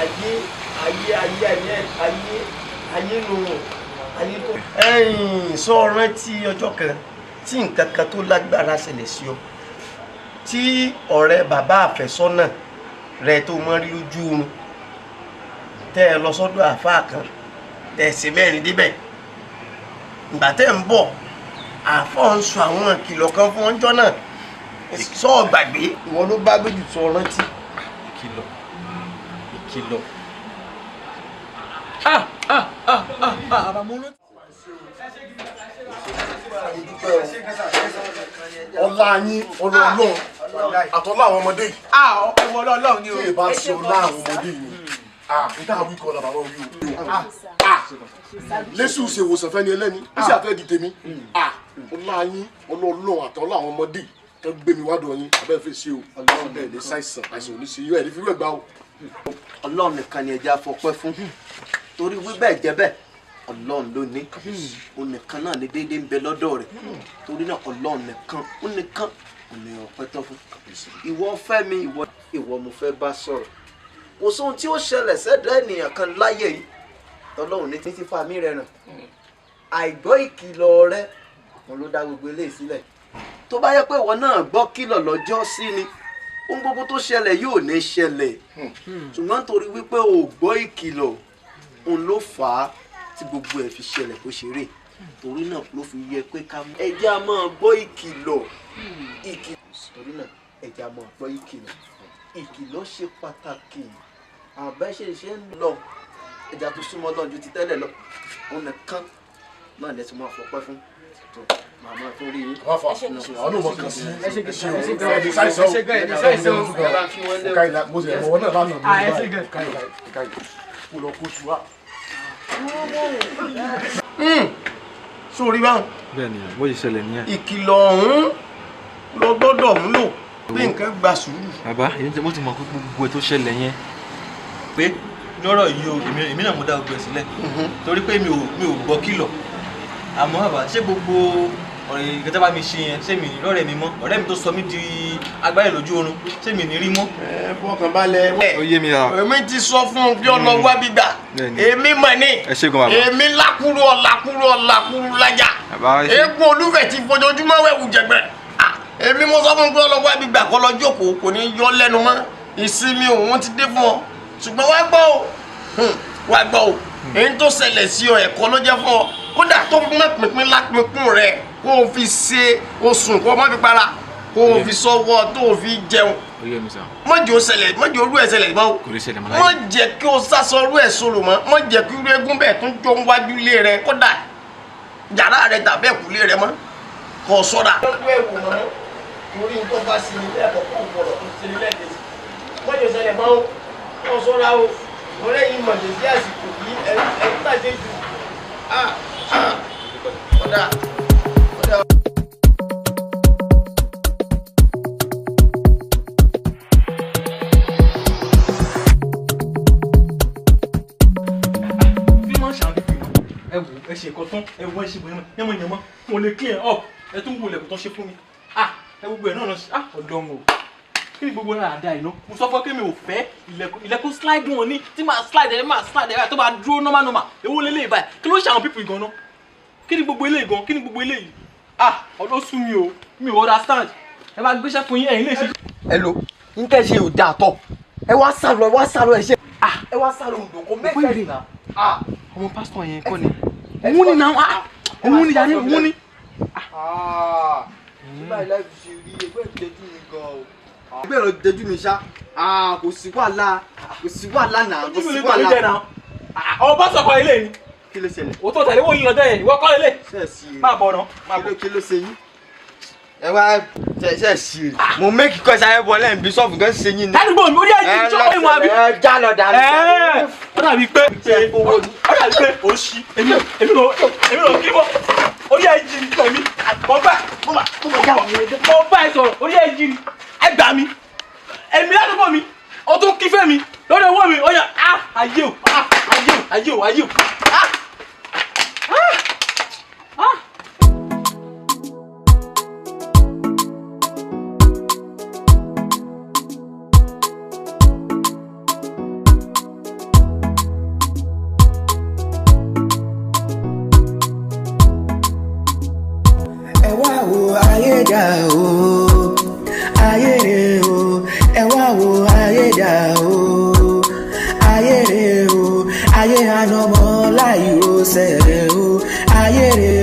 ayé nù ayé tó. sọ rántí ọjọ́ kan tí nǹkan kan tó lágbára ṣẹlẹ̀ sí ọ tí ọ̀rẹ́ bàbá àfẹ́sọ́nà rẹ tó mọ́ rí lójú oorun tẹ́ ẹ lọ sọ́dọ̀ àfáà kan tẹ́ ẹ sì mẹ́rin débẹ̀ ìgbà tẹ́ ń bọ̀ àfọ̀ ń sọ àwọn ìkìlọ̀ kan fún ọjọ́ náà sọ gbàgbé ìwọ ló bá gbéjù sọ rántí. ìkìlọ̀ ọlá yín ọlọ́ọ̀lọ́ àtọ́lá àwọn ọmọdé yìí. ẹ̀wọ̀n ọlọ́ọ̀lọ́ ni o. tí ì bá ṣe ọlá àwọn ọmọdé yìí nígbà wí kọ́ làbàbà wí o. lẹ́sù ṣe ìwòsàn fẹ́ni ẹlẹ́ni ó sì àfẹ́ di tèmi. ọlá yín ọlọ́ọ̀lọ́ àtọ́lá àwọn ọmọdé yìí tó gbé mi wádọ̀ yín abẹ́ fẹ́ ṣe o. ọlọ́run bẹ́ẹ̀ ní ṣàìsàn àìsàn ò ní ṣe yóò ẹ̀ ní fi rẹ̀ gbá o. Ọlọ́run nìkan ni ẹja fọpẹ́ fún torí wíbẹ̀ jẹ́ bẹ́ẹ̀ Ọlọ́run ló ní òun nìkan náà ni déédéé ń bẹ lọ́dọ̀ rẹ̀ torí náà Ọlọ́run nìkan ó nìkan ò ní ọpẹ́ tọ́ fún. ìwọ fẹ́ mi ìwọ mo fẹ́ bá sọ̀rọ̀ kò sóhun tí ó ṣẹlẹ̀ sẹ́dá ènìyàn kan láyé yìí tọ́lọ́run ní títí fa mí rẹ̀ ràn àìgbọ́ ìkìlọ̀ rẹ òun ló dá gbogbo eléyìí sílẹ̀ tó bá yẹ pé ìwọ náà gbọ́ kìlọ̀ lọ́jọ́ sí ni ohun gbogbo tó ṣẹlẹ̀ yóò ní ṣẹlẹ̀ ṣùgbọ́n torí wípé o gbọ́ ìkìlọ̀ òun ló fà á tí gbogbo ẹ̀ fi ṣẹlẹ̀ bó ṣe rè torí náà ló fi yẹ pé ká ẹjẹ́ a máa gbọ́ ìkìlọ̀ torí náà ẹjẹ́ a máa gbọ́ ìkìlọ̀ ṣe pàtàkì àbẹ́ṣe ń lọ ẹja tó súnmọ́ lọ́n ju ti tẹ́lẹ̀ lọ òun nìkan náà lẹ́tí máa fọpẹ́ fún màmá tó rí yín. àwọn ọmọ kan sí ẹni ṣàìsàn káyìlá mo sì ẹ̀mọ́ náà lánàá mi báyìí káyìlá kó lọ kó ṣùwà. sórí báwọn. bẹ́ẹ̀ni bó ṣe ṣẹlẹ̀ nìyẹn. ìkìlọ̀ ọ̀hún lọ gbọ́dọ̀ múlò pé nǹkan gba sùúrù. bàbá mo ti mọ pé gbogbo ètò ṣẹlẹ̀ yẹn pé lọ́rọ̀ yìí o èmi náà mo dá gbogbo ẹ̀ sílẹ̀ torí pé mi ò gbọ́ kìlọ̀ àmọ́ bàbá ṣé gbogbo ọ̀rẹ́ ìgbẹ́ta bá mi ṣe yẹn ṣé mi lọ́rẹ̀ mi mọ́ ọ̀rẹ́ mi tó sọ mí di agbáyé lójú oorun ṣé mi ní rí mọ́. fọkàn balẹ̀ ó yé mi rà. èmi ti sọ fún un bí ọ̀nà wá gbígbà èmi mọ̀ ní èmi lákúrú ọ̀làkúrú lájà eégún olúfẹ̀ ti fojoojúmọ́ wẹ̀wù jẹ̀gbẹ̀ èmi mo sọ fún un bí ọ̀nà wá gbígbà kọ́ lọ jókòó kò ní yọ lẹ́nu mọ́ ìsinmi òun ti dé fún ọ ṣùgbọ́n wá gbọ́ o èyí tó ṣẹlẹ̀ sí ọ ẹ̀kọ́ ló jẹ́ fún ọ kódà tó mọ̀ pínpín lápínkún rẹ̀ kó o fi ṣe oṣùn kó o má fi para kó o fi sọ́wọ́ tó o fi jẹun mọ̀jẹ̀ ó ṣẹlẹ̀ mọ̀jẹ̀ orú ẹ̀ ṣẹlẹ̀ mọ́ o mọ̀jẹ̀ kí o sásọ orú ẹ̀ sọ̀rọ̀ mọ́ mọ̀jẹ̀ kí irú eégún bẹ́ẹ̀ tún jó wájú ilé rẹ kódà yàrá rẹ tàbí ẹ̀kúlé rẹ mọ́ kó o sọ́ra. torí nǹkan bá sí ilé ẹ̀kọ́ kó o gbọ́dọ̀ tó ṣe nílẹ̀ kejì mọ̀jẹ̀ ṣẹlẹ̀ mọ́ o kó o sọ́ra o ọ̀rẹ́ yìí mọ̀jẹ̀ sí àsìkò yìí ẹ̀rú tàjẹ́ jù ọ̀dà. ẹ wò ẹ ṣe nǹkan tán ẹ wọ ẹ ṣe bóyá yẹmọ mo lè clear up ẹ tún wo ilẹ̀kùn tán ṣe fún mi ẹ gbogbo ẹ náà lọ sí ọdún o kí ni gbogbo ẹ àdá iná mo sọ fún kí mi ò fẹ́ ilẹ̀kùn slide wọn ní tí máa slide ẹ tó bá dúró normal èwo lélẹ̀ báyìí kí ló ṣe àwọn pípù gan-an kí ni gbogbo eléyìí gan kí ni gbogbo eléyìí ọdún sún mi o mi ò understand ẹ bá gbéṣẹ́ fún yín ẹ̀yin lè ṣe. ẹ lo n tẹ́ ṣe ò dáa tọ̀ ẹ wá sálọ ẹ ṣe ẹ wá sálọ òdòkó mẹ́fẹ̀ẹ́ nà. ọmọ pásítọ̀ yẹn kọ́ ni òun ni náà òun ni yàrá òun ni. báyìí láì fi ṣe rí ẹgbẹ́ ìdẹ́jú mi gan-an o ẹgbẹ́ ìrọ̀ ìdẹ́jú mi ṣá kò sí wàhálà náà kò sí wàhálà. ọmọ pásítọ̀ kọ́ ilé ni kí ló ṣẹlẹ̀. o tó tẹ̀lé wọ́n yín lọ dẹ́yẹ̀ ìwọ kọ́ ilé máa bọ̀ náà máa bọ̀. kí ló ṣe yín. ẹ wá ṣe ṣì rí mo méjì kọ́ sáyẹ́ bọ́ lẹ́yìn bíṣọ́ọ̀fù kan ṣe yín ni. ládùúgbò mi ó yẹ ẹyìn tí ó wọ́n àbí. ẹ já lọ dànù. ó dàbí pé ó ṣí èmi ló kí bọ́ ó yẹ ẹyìn ní tẹ̀mí mo bá ẹ sọ̀rọ̀ ó yẹ ẹyìn ní ẹ gbà mí èmi ládùúgbò mi ó tún kí fẹ́ mi lórí owó mi ó yẹ ayé o. ayé ànàmọ́ láì ro sẹ̀rẹ̀ o ayé rè